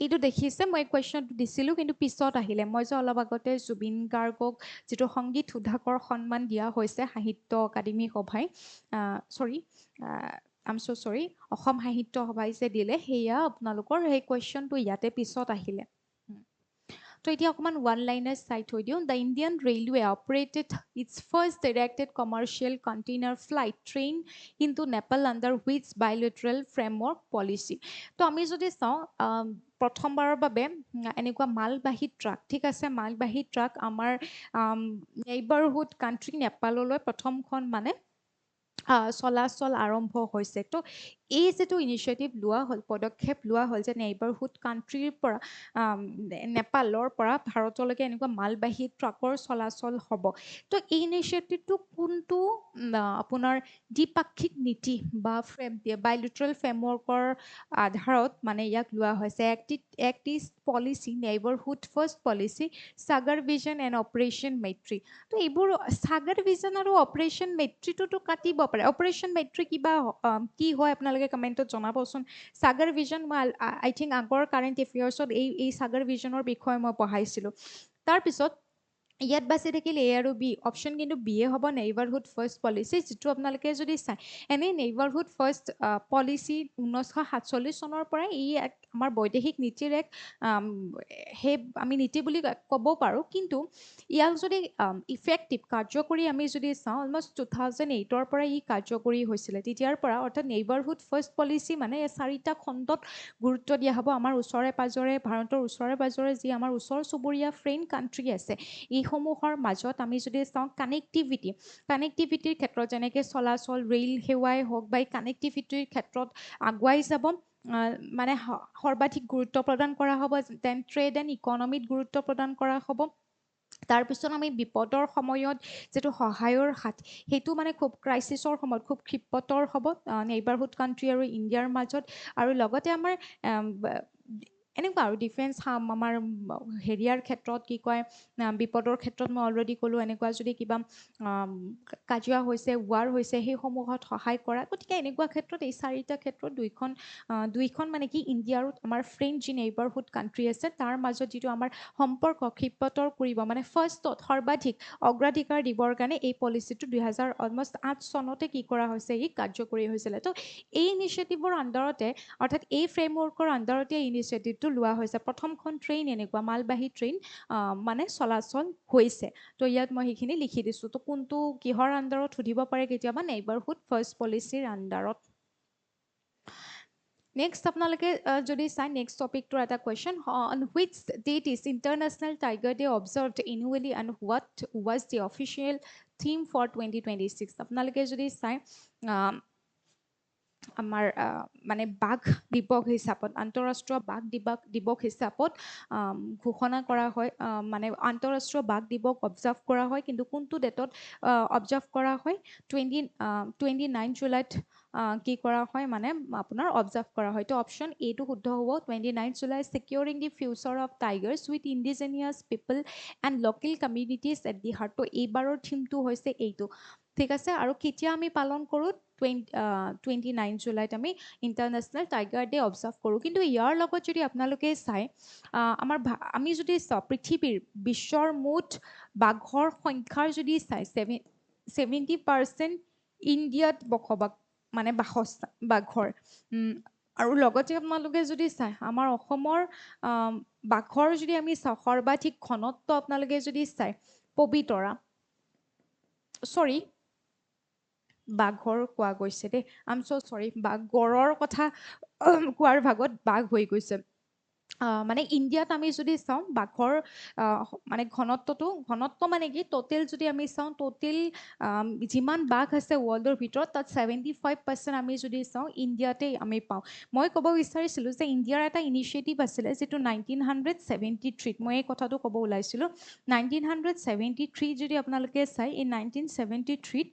এইটো দেখিছে মই কুৱেশ্যনটো দিছিলোঁ কিন্তু পিছত আহিলে মই যে অলপ আগতে জুবিন গাৰ্গক যিটো সংগীত সুধাকৰ সন্মান দিয়া হৈছে সাহিত্য একাডেমী সভাই অসম সাহিত্য সভাই যে দিলে সেয়া আপোনালোকৰ সেই কুৱেশ্যনটো ইয়াতে পিছত আহিলে তো এতিয়া অকণমান ওৱান লাইনাৰ চাই থৈ দিওঁ the Indian railway operated its first directed commercial container flight train in to Nepal under which bilateral framework policy তো আমি যদি চাওঁ প্ৰথমবাৰৰ বাবে এনেকুৱা মালবাহী ট্ৰাক ঠিক আছে মালবাহী ট্ৰাক আমাৰ নেইবাৰহুড কাণ্ট্ৰি নেপাললৈ প্ৰথমখন মানে চলাচল আৰম্ভ হৈছে তো এই যিটো ইনিচিয়েটিভ লোৱা হ'ল পদক্ষেপ লোৱা হ'ল যে নেইবাৰহুড কাণ্ট্ৰিৰ পৰা নেপালৰ পৰা ভাৰতলৈকে এনেকুৱা মালবাহী ট্ৰাকৰ চলাচল হ'ব তো এই ইনিচিয়েটিভটো কোনটো আপোনাৰ দ্বিপাক্ষিক নীতি বা বাইলেটাৰেল ফ্ৰেমৱৰ্কৰ আধাৰত মানে ইয়াক লোৱা হৈছে act east policy neighbourhood first policy Sagar vision and operation Maitri তো এইবোৰ সাগৰ ভিজন আৰু অপাৰেশ্যন মেট্ৰিটোতো কাটিব পাৰে অপাৰেশ্যন মেট্ৰি কিবা কি হয় আপোনালোকে কমেণ্টত জনাবচোন সাগৰ ভিজন মই আই থিংক আগৰ কাৰেণ্ট এফেয়াৰ্ছত এই সাগৰ ভিজনৰ বিষয়ে মই পঢ়াইছিলোঁ তাৰপিছত ইয়াত বাছি থাকিল এ আৰু বি অপশ্যন কিন্তু বি এ হ'ব নেইবাৰহুড ফাৰ্ষ্ট পলিচি যিটো আপোনালোকে যদি চায় এনেই নেইবাৰহুড ফাৰ্ষ্ট পলিচি 1947 চনৰ পৰাই ই এক আমাৰ বৈদেশিক নীতিৰ এক সেই আমি নীতি বুলি ক'ব পাৰোঁ কিন্তু ইয়াক যদি ইফেক্টিভ কাৰ্যকৰী আমি যদি চাওঁ অলমষ্ট 2008ৰ পৰা ই কাৰ্যকৰী হৈছিলে তেতিয়াৰ পৰা অৰ্থাৎ নেইবাৰহুড ফাৰ্ষ্ট পলিচি মানে এই 4টা খণ্ডত গুৰুত্ব দিয়া হ'ব আমাৰ ওচৰে পাজৰে ভাৰতৰ ওচৰে পাজৰে যি আমাৰ ওচৰ চুবুৰীয়া ফ্ৰেণ্ড কাণ্ট্ৰি আছে এইসমূহৰ মাজত আমি যদি চাওঁ কানেক্টিভিটিৰ ক্ষেত্ৰত যেনেকৈ চলাচল ৰেল সেৱাই হওক বা এই কানেক্টিভিটিৰ ক্ষেত্ৰত আগুৱাই যাব মানে সৰ্বাধিক গুৰুত্ব প্ৰদান কৰা হ'ব দেন ট্ৰেড এণ্ড ইকনমিত গুৰুত্ব প্ৰদান কৰা হ'ব তাৰপিছত আমি বিপদৰ সময়ত যিটো সহায়ৰ হাত সেইটো মানে খুব ক্ৰাইচিছৰ সময়ত খুব ক্ষিপ্ৰতৰ হ'ব নেইবাৰহুড কাণ্ট্ৰি আৰু ইণ্ডিয়াৰ মাজত আৰু লগতে আমাৰ এনেকুৱা আৰু ডিফেন্স আমাৰ হেৰিয়াৰ ক্ষেত্ৰত কি কয় বিপদৰ ক্ষেত্ৰত মই অলৰেডি ক'লোঁ এনেকুৱা যদি কিবা কাজিয়া হৈছে ৱাৰ হৈছে সেইসমূহত সহায় কৰা গতিকে এনেকুৱা ক্ষেত্ৰত এই 4টা ক্ষেত্ৰত দুইখন মানে কি ইণ্ডিয়া আৰু আমাৰ ফ্ৰেণ্ড যি নেইবাৰহুড কাণ্ট্ৰি আছে তাৰ মাজত যিটো আমাৰ সম্পৰ্ক ক্ষিপ্ৰতৰ কৰিব মানে ফাৰ্ষ্টত সৰ্বাধিক অগ্ৰাধিকাৰ দিবৰ কাৰণে এই পলিচিটো 2008 চনতে কি কৰা হৈছে ই কাৰ্যকৰী হৈছিলে তো এই ইনিচিয়েটিভৰ আণ্ডাৰতে অৰ্থাৎ এই ফ্ৰেমৱৰ্কৰ আণ্ডাৰতে এই ইনিচিয়েটিভটো লোৱা হৈছে প্ৰথমখন ট্ৰেইন এনেকুৱা মালবাহী ট্ৰেইন মানে চলাচল হৈছে তো ইয়াত মই সেইখিনি লিখি দিছোঁ তো কোনটো কিহৰ আণ্ডাৰত সুধিব পাৰে কেতিয়াবা নেইবাৰহুড ফাৰ্ষ্ট পলিচিৰ আণ্ডাৰত নেক্সট আপোনালোকে যদি চাই নেক্সট টপিকটোৰ এটা question on which date is International Tiger Day observed annually and what was the official theme for 2026 আপোনালোকে যদি চাই আমাৰ মানে বাঘ দিৱস হিচাপত আন্তঃৰাষ্ট্ৰীয় বাঘ দিৱস হিচাপত ঘোষণা কৰা হয় মানে আন্তঃৰাষ্ট্ৰীয় বাঘ দিৱস অবজাৰ্ভ কৰা হয় কিন্তু কোনটো ডেটত অবজাৰ্ভ কৰা হয় 29 জুলাইত কি কৰা হয় মানে আপোনাৰ অবজাৰ্ভ কৰা হয় তো অপশ্যন এটো শুদ্ধ হ'ব 29 July securing the future of tigers with indigenous people and local communities at the heart তো এইবাৰৰ থিমটো হৈছে এইটো ঠিক আছে আৰু কেতিয়া আমি পালন কৰোঁ 29 জুলাইত আমি ইণ্টাৰনেশ্যনেল টাইগাৰ ডে অবজাৰ্ভ কৰোঁ কিন্তু ইয়াৰ লগত যদি আপোনালোকে চায় আমি যদি চাওঁ পৃথিৱীৰ বিশ্বৰ মুঠ বাঘৰ সংখ্যাৰ যদি চায় 70% ইণ্ডিয়াত বসবাস মানে বাসস্থান বাঘৰ আৰু লগতে আপোনালোকে যদি চায় আমাৰ অসমৰ বাঘৰ যদি আমি চাওঁ সৰ্বাধিক ঘনত্ব আপোনালোকে যদি চায় পবিতৰা চৰি বাঘৰ কোৱা গৈছে দেই আই এম চ' চৰি গড়ৰ কথা কোৱাৰ ভাগত বাঘ হৈ গৈছে মানে ইণ্ডিয়াত আমি যদি চাওঁ বাঘৰ মানে ঘনত্ব মানে কি টোটেল যদি আমি চাওঁ টোটেল যিমান বাঘ আছে ৱৰ্ল্ডৰ ভিতৰত তাত 75% আমি যদি চাওঁ ইণ্ডিয়াতেই আমি পাওঁ মই ক'ব বিচাৰিছিলোঁ যে ইণ্ডিয়াৰ এটা ইনিচিয়েটিভ আছিলে যিটো 1973 মই এই কথাটো ক'ব ওলাইছিলোঁ 1973 যদি আপোনালোকে চাই এই 1973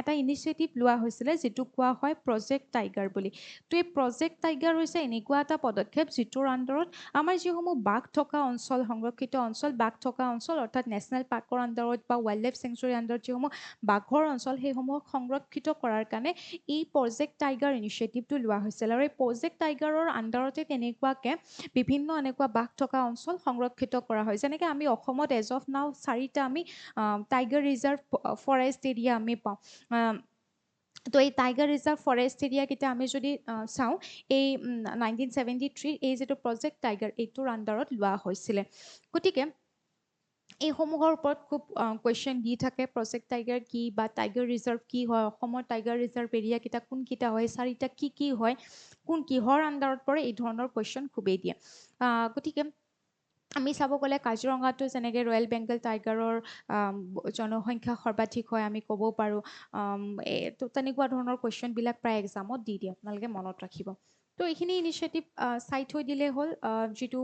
এটা ইনিচিয়েটিভ লোৱা হৈছিলে যিটো কোৱা হয় প্ৰজেক্ট টাইগাৰ বুলি তো এই প্ৰজেক্ট টাইগাৰ হৈছে এনেকুৱা এটা পদক্ষেপ যিটোৰ আণ্ডাৰত আমাৰ যিসমূহ বাঘ থকা অঞ্চল সংৰক্ষিত অঞ্চল বাঘ থকা অঞ্চল অৰ্থাৎ নেশ্যনেল পাৰ্কৰ আণ্ডাৰত বা ৱাইল্ড লাইফ চেংচুৰীৰ আণ্ডাৰত যিসমূহ বাঘৰ অঞ্চল সেইসমূহক সংৰক্ষিত কৰাৰ কাৰণে এই প্ৰজেক্ট টাইগাৰ ইনিচিয়েটিভটো লোৱা হৈছিল আৰু এই প্ৰজেক্ট টাইগাৰৰ আণ্ডাৰতে তেনেকুৱাকৈ বিভিন্ন এনেকুৱা বাঘ থকা অঞ্চল সংৰক্ষিত কৰা হয় যেনেকৈ আমি অসমত এজ অফ নাও 4টা আমি টাইগাৰ ৰিজাৰ্ভ ফৰেষ্ট এৰিয়া আমি পাওঁ তো এই টাইগাৰ ৰিজাৰ্ভ ফৰেষ্ট এৰিয়াকেইটা আমি যদি চাওঁ এই 1973 এই যিটো প্ৰজেক্ট টাইগাৰ এইটোৰ আণ্ডাৰত লোৱা হৈছিলে গতিকে এইসমূহৰ ওপৰত খুব কুৱেশ্যন দি থাকে প্ৰজেক্ট টাইগাৰ কি বা টাইগাৰ ৰিজাৰ্ভ কি হয় অসমৰ টাইগাৰ ৰিজাৰ্ভ এৰিয়াকেইটা কোনকেইটা হয় 4টা কি হয় কিহৰ আণ্ডাৰত পৰে এই ধৰণৰ কুৱেশ্যন খুবেই দিয়ে গতিকে আমি চাব গ'লে কাজিৰঙাটো যেনেকৈ ৰয়েল বেংগল টাইগাৰৰ জনসংখ্যা সৰ্বাধিক হয় আমি ক'ব পাৰোঁ তো তেনেকুৱা ধৰণৰ কুৱেশ্যনবিলাক প্ৰায় এক্সামত দি দিয়ে আপোনালোকে মনত ৰাখিব তো এইখিনি ইনিচিয়েটিভ চাই থৈ দিলেই হ'ল যিটো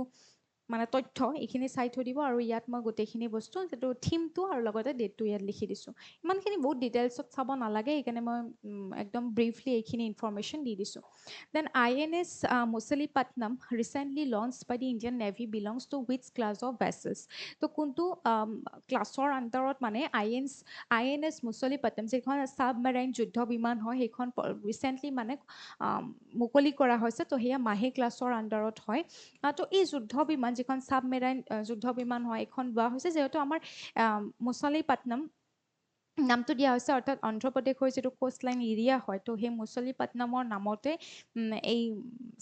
মানে তথ্য এইখিনি চাই থৈ দিব আৰু ইয়াত মই গোটেইখিনি বস্তু যিটো থিমটো আৰু লগতে ডেটটো ইয়াত লিখি দিছোঁ ইমানখিনি বহুত ডিটেইলছত চাব নালাগে সেইকাৰণে মই একদম ব্ৰিফলি এইখিনি ইনফৰমেশ্যন দি দিছোঁ then INS Mosalipattnam recently launched by the Indian Navy belongs to which class of vessels তো কোনটো ক্লাছৰ আণ্ডাৰত মানে INS Mosalipattnam যিখন ছাবমেৰাইন যুদ্ধ বিমান হয় সেইখন ৰিচেণ্টলি মানে মুকলি কৰা হৈছে তো সেয়া মাহে ক্লাছৰ আণ্ডাৰত হয় তো এই যুদ্ধ বিমান যিখন সাবমেৰাইন যুদ্ধ বিমান হয় এখন লোৱা হৈছে যিহেতু আমাৰ মুছালিপাটনম নামটো দিয়া হৈছে অৰ্থাৎ অন্ধ্ৰপ্ৰদেশৰ যিটো কোষ্টলাইন এৰিয়া হয় তো সেই মুছলিপাটনামৰ নামতে এই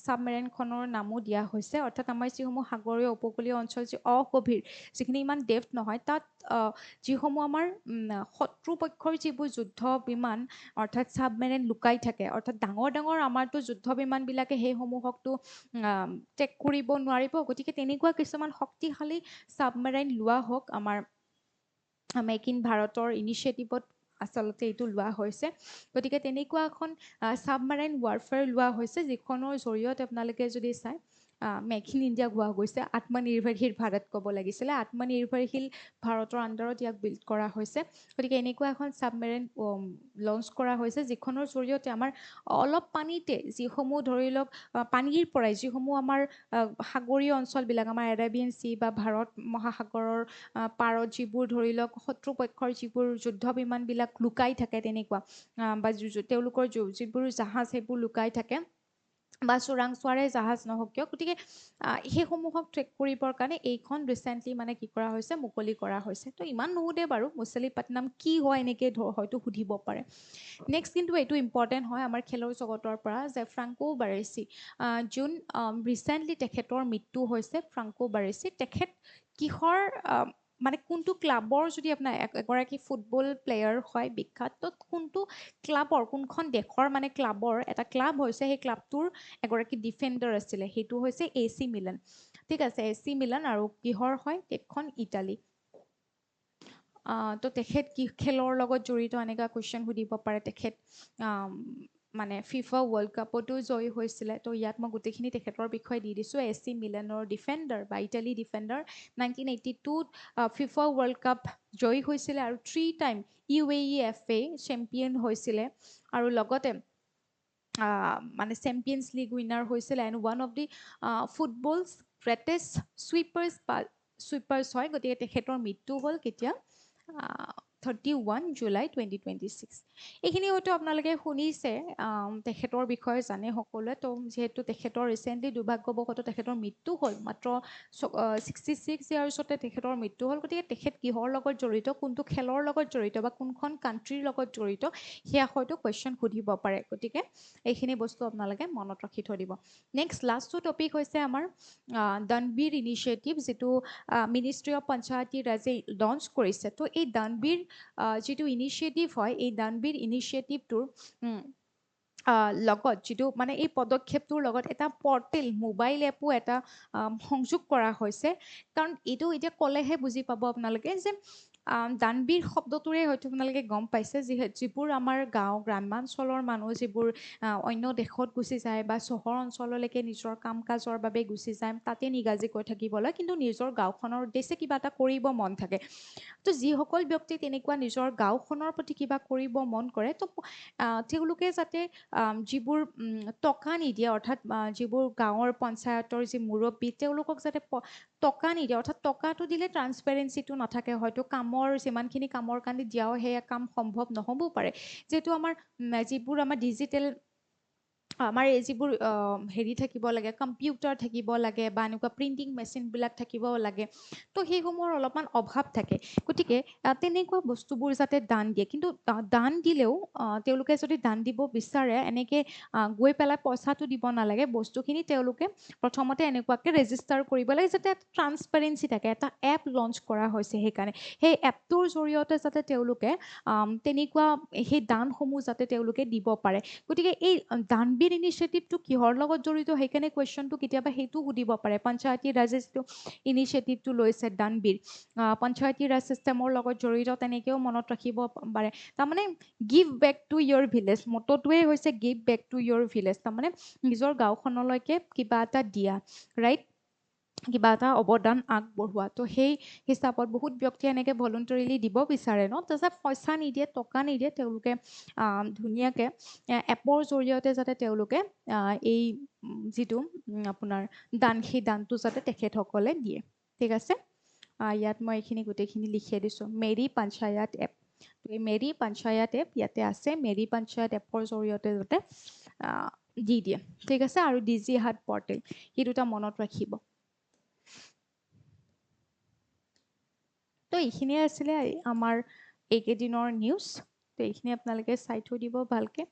সাবমেৰাইনখনৰ নামো দিয়া হৈছে অৰ্থাৎ আমাৰ যিসমূহ সাগৰীয় উপকূলীয় অঞ্চল যি অগভীৰ যিখিনি ইমান ডেপ্থ নহয় তাত যিসমূহ আমাৰ শত্ৰুপক্ষৰ যিবোৰ যুদ্ধ বিমান অৰ্থাৎ সাবমেৰাইন লুকাই থাকে অৰ্থাৎ ডাঙৰ ডাঙৰ আমাৰতো যুদ্ধ বিমানবিলাকে সেইসমূহকতো ট্ৰেক কৰিব নোৱাৰিব গতিকে তেনেকুৱা কিছুমান শক্তিশালী সাবমেৰাইন লোৱা হওক আমাৰ মেক ইন ভাৰতৰ ইনিচিয়েটিভত আচলতে এইটো লোৱা হৈছে গতিকে তেনেকুৱা এখন সাবমেৰাইন ৱাৰফেয়াৰ লোৱা হৈছে যিখনৰ জৰিয়তে আপোনালোকে যদি চায় মেক ইন ইণ্ডিয়া কোৱা গৈছে আত্মনিৰ্ভৰশীল ভাৰত ক'ব লাগিছিলে আত্মনিৰ্ভৰশীল ভাৰতৰ আণ্ডাৰত ইয়াক বিল্ড কৰা হৈছে গতিকে এনেকুৱা এখন সাবমেৰাইন লঞ্চ কৰা হৈছে যিখনৰ জৰিয়তে আমাৰ অলপ পানীতে যিসমূহ ধৰি লওক পানীৰ পৰাই যিসমূহ আমাৰ সাগৰীয় অঞ্চলবিলাক আমাৰ এৰাবিয়ান চি বা ভাৰত মহাসাগৰৰ পাৰত যিবোৰ ধৰি লওক শত্ৰুপক্ষৰ যিবোৰ যুদ্ধ বিমানবিলাক লুকাই থাকে তেনেকুৱা বা তেওঁলোকৰ যিবোৰ জাহাজ সেইবোৰ লুকাই থাকে বা চোৰাংচোৱাৰে জাহাজ নহওক কিয় গতিকে সেইসমূহক ট্ৰেক কৰিবৰ কাৰণে এইখন ৰিচেণ্টলি মানে কি কৰা হৈছে মুকলি কৰা হৈছে তো ইমান নুসুধে বাৰু মুছলিপাটনাম কি হয় এনেকৈ হয়তো সুধিব পাৰে নেক্সট কিন্তু এইটো ইম্পৰ্টেণ্ট হয় আমাৰ খেলৰ জগতৰ পৰা যে ফ্ৰাংকো বাৰেচি যোন ৰিচেণ্টলি তেখেতৰ মৃত্যু হৈছে ফ্ৰাংকো বাৰেচি তেখেত কিহৰ মানে কোনটো ক্লাবৰ যদি আপোনাৰ এগৰাকী ফুটবল প্লেয়াৰ হয় বিখ্যাত তো কোনটো ক্লাবৰ কোনখন দেশৰ মানে ক্লাবৰ এটা ক্লাব হৈছে সেই ক্লাবটোৰ এগৰাকী ডিফেণ্ডাৰ আছিলে সেইটো হৈছে AC মিলান ঠিক আছে AC মিলান আৰু কিহৰ হয় দেশখন ইটালী তো তেখেত কি খেলৰ লগত জড়িত এনেকুৱা কুৱেশ্যন সুধিব পাৰে তেখেত মানে ফিফা ৱৰ্ল্ড কাপতো জয়ী হৈছিলে তো ইয়াত মই গোটেইখিনি তেখেতৰ বিষয়ে দি দিছোঁ AC মিলানৰ ডিফেণ্ডাৰ বা Italy defender 1982 FIFA world cup জয়ী হৈছিলে আৰু 3 টাইম UEFA চেম্পিয়ন হৈছিলে আৰু লগতে মানে চেম্পিয়নছ লিগ উইনাৰ হৈছিলে and one of the football's greatest sweepers হয় গতিকে তেখেতৰ মৃত্যু হ'ল কেতিয়া 31 জুলাই 2026 এইখিনি হয়তো আপোনালোকে শুনিছে তেখেতৰ বিষয়ে জানে সকলোৱে তো যিহেতু তেখেতৰ ৰিচেণ্টলি দুৰ্ভাগ্যবশতঃ তেখেতৰ মৃত্যু হ'ল মাত্ৰ 66 ইয়াৰ্ছতে তেখেতৰ মৃত্যু হ'ল গতিকে তেখেত কিহৰ লগত জড়িত কোনটো খেলৰ লগত জড়িত বা কোনখন কাণ্ট্ৰিৰ লগত জড়িত সেয়া হয়তো কুৱেশ্যন সুধিব পাৰে গতিকে এইখিনি বস্তু আপোনালোকে মনত ৰাখি থৈ দিব নেক্সট লাষ্টটো টপিক হৈছে আমাৰ দানবীৰ ইনিচিয়েটিভ যিটো ministry of panchayati Raje launch কৰিছে তো এই দানবীৰ যিটো ইনিচিয়েটিভ হয় এই দানবীৰ ইনিচিয়েটিভটোৰ লগত যিটো মানে এই পদক্ষেপটোৰ লগত এটা পৰ্টেল মোবাইল এপো এটা সংযোগ কৰা হৈছে কাৰণ এইটো এতিয়া ক'লেহে বুজি পাব আপোনালোকে যে দানবীৰ শব্দটোৰে হয়তো আপোনালোকে গম পাইছে যিবোৰ আমাৰ গাঁও গ্ৰাম্যাঞ্চলৰ মানুহ যিবোৰ অন্য দেশত গুচি যায় বা চহৰ অঞ্চললৈকে নিজৰ কাম কাজৰ বাবে গুচি যায় তাতে নিগাজিকৈ থাকিবলৈ কিন্তু নিজৰ গাঁওখনৰ উদ্দেশ্যে কিবা এটা কৰিব মন থাকে তো যিসকল ব্যক্তি তেনেকুৱা নিজৰ গাঁওখনৰ প্ৰতি কিবা কৰিব মন কৰে তো তেওঁলোকে যাতে যিবোৰ টকা নিদিয়ে অৰ্থাৎ যিবোৰ গাঁৱৰ পঞ্চায়তৰ যি মুৰব্বী তেওঁলোকক যাতে টকা নিদিয়ে অৰ্থাৎ টকাটো দিলে ট্ৰান্সপেৰেঞ্চিটো নাথাকে হয়তো কামৰ যিমানখিনি কামৰ কাৰণে দিয়াও সেয়া কাম সম্ভৱ নহ'বও পাৰে যিহেতু আমাৰ যিবোৰ আমাৰ ডিজিটেল আমাৰ এই যিবোৰ হেৰি থাকিব লাগে কম্পিউটাৰ থাকিব লাগে বা এনেকুৱা প্ৰিণ্টিং মেচিনবিলাক থাকিব লাগে তো সেইসমূহৰ অলপমান অভাৱ থাকে গতিকে তেনেকুৱা বস্তুবোৰ যাতে দান দিয়ে কিন্তু দান দিলেও তেওঁলোকে যদি দান দিব বিচাৰে এনেকৈ গৈ পেলাই পইচাটো দিব নালাগে বস্তুখিনি তেওঁলোকে প্ৰথমতে এনেকুৱাকৈ ৰেজিষ্টাৰ কৰিব লাগে যাতে ট্ৰান্সপাৰেঞ্চি থাকে এটা এপ লঞ্চ কৰা হৈছে সেইকাৰণে সেই এপটোৰ জৰিয়তে যাতে তেওঁলোকে তেনেকুৱা সেই দানসমূহ যাতে তেওঁলোকে দিব পাৰে গতিকে এই দানবীৰ ইনিচিয়েটিভটো কিহৰ লগত জড়িত সেইকাৰণে কুৱেশ্যনটো কেতিয়াবা সেইটো সুধিব পাৰে পঞ্চায়তী ৰাজে যিটো ইনিচিয়েটিভটো লৈছে দানবীৰ পঞ্চায়তী ৰাজ চিষ্টেমৰ লগত জড়িত তেনেকৈও মনত ৰাখিব পাৰে তাৰমানে give back to your village মটটোৱেই হৈছে give back to your village তাৰমানে নিজৰ গাঁওখনলৈকে কিবা এটা দিয়া ৰাইট কিবা এটা অৱদান আগবঢ়োৱা তো সেই হিচাপত বহুত ব্যক্তিয়ে এনেকৈ ভলুণ্টাৰীলি দিব বিচাৰে ন তাৰপিছত পইচা নিদিয়ে টকা নিদিয়ে তেওঁলোকে ধুনীয়াকৈ এপৰ জৰিয়তে যাতে তেওঁলোকে এই যিটো আপোনাৰ দান সেই দানটো যাতে তেখেতসকলে দিয়ে ঠিক আছে ইয়াত মই এইখিনি গোটেইখিনি লিখিয়ে দিছোঁ মেৰী পঞ্চায়ত এপ এই মেৰী পঞ্চায়ত এপ ইয়াতে আছে মেৰী পঞ্চায়ত এপৰ জৰিয়তে যাতে দি দিয়ে ঠিক আছে আৰু ডিজি হাট পৰ্টেল সেই দুটা মনত ৰাখিব তো এইখিনিয়ে আছিলে আমাৰ এইকেইদিনৰ নিউজ। তো এইখিনি আপোনালোকে চাই থৈ দিব ভালকৈ।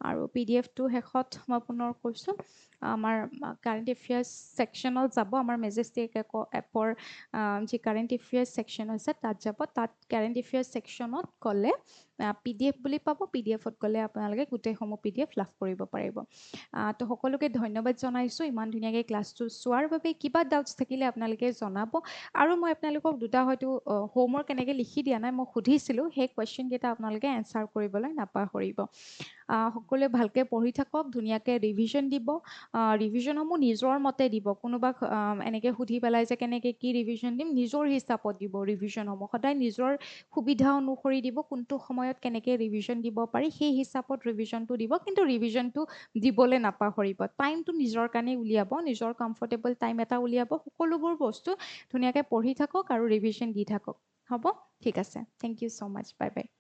আৰু PDF টো শেষত মই পুনৰ কৈছোঁ, আমাৰ কাৰেণ্ট এফেয়াৰ্ছ ছেকশ্যনত যাব, আমাৰ মেজেষ্টিক এপৰ যি কাৰেণ্ট এফেয়াৰ্ছ ছেকশ্যন আছে তাত যাব। তাত কাৰেণ্ট এফেয়াৰ্ছ ছেকশ্যনত গ'লে PDF বুলি পাব। PDF-ত গ'লে আপোনালোকে গোটেইসমূহ PDF লাভ কৰিব পাৰিব। তো সকলোকে ধন্যবাদ জনাইছোঁ ইমান ধুনীয়াকৈ ক্লাছটো চোৱাৰ বাবে। কিবা ডাউটছ থাকিলে আপোনালোকে জনাব। আৰু মই আপোনালোকক দুটা হয়তো হোমৱৰ্ক এনেকৈ লিখি দিয়া নাই, মই সুধিছিলোঁ, সেই কুৱেশ্যনকেইটা আপোনালোকে এনচাৰ কৰিবলৈ নাপাহৰিব। সকলোৱে ভালকৈ পঢ়ি থাকক, ধুনীয়াকৈ ৰিভিজন দিব। ৰিভিজনসমূহ নিজৰ মতে দিব। কোনোবাক এনেকৈ সুধি পেলাই যে কেনেকৈ কি ৰিভিজন দিম, নিজৰ হিচাপত দিব ৰিভিজনসমূহ। সদায় নিজৰ সুবিধা অনুসৰি দিব, কোনটো সময়ত কেনেকৈ ৰিভিজন দিব পাৰি সেই হিচাপত ৰিভিজনটো দিব। কিন্তু ৰিভিজনটো দিবলৈ নাপাহৰিব। টাইমটো নিজৰ কাৰণে উলিয়াব, নিজৰ কমফৰ্টেবল টাইম এটা উলিয়াব। সকলোবোৰ বস্তু ধুনীয়াকৈ পঢ়ি থাকক আৰু ৰিভিজন দি থাকক। হ'ব? ঠিক আছে। Thank you so' much. Bye by.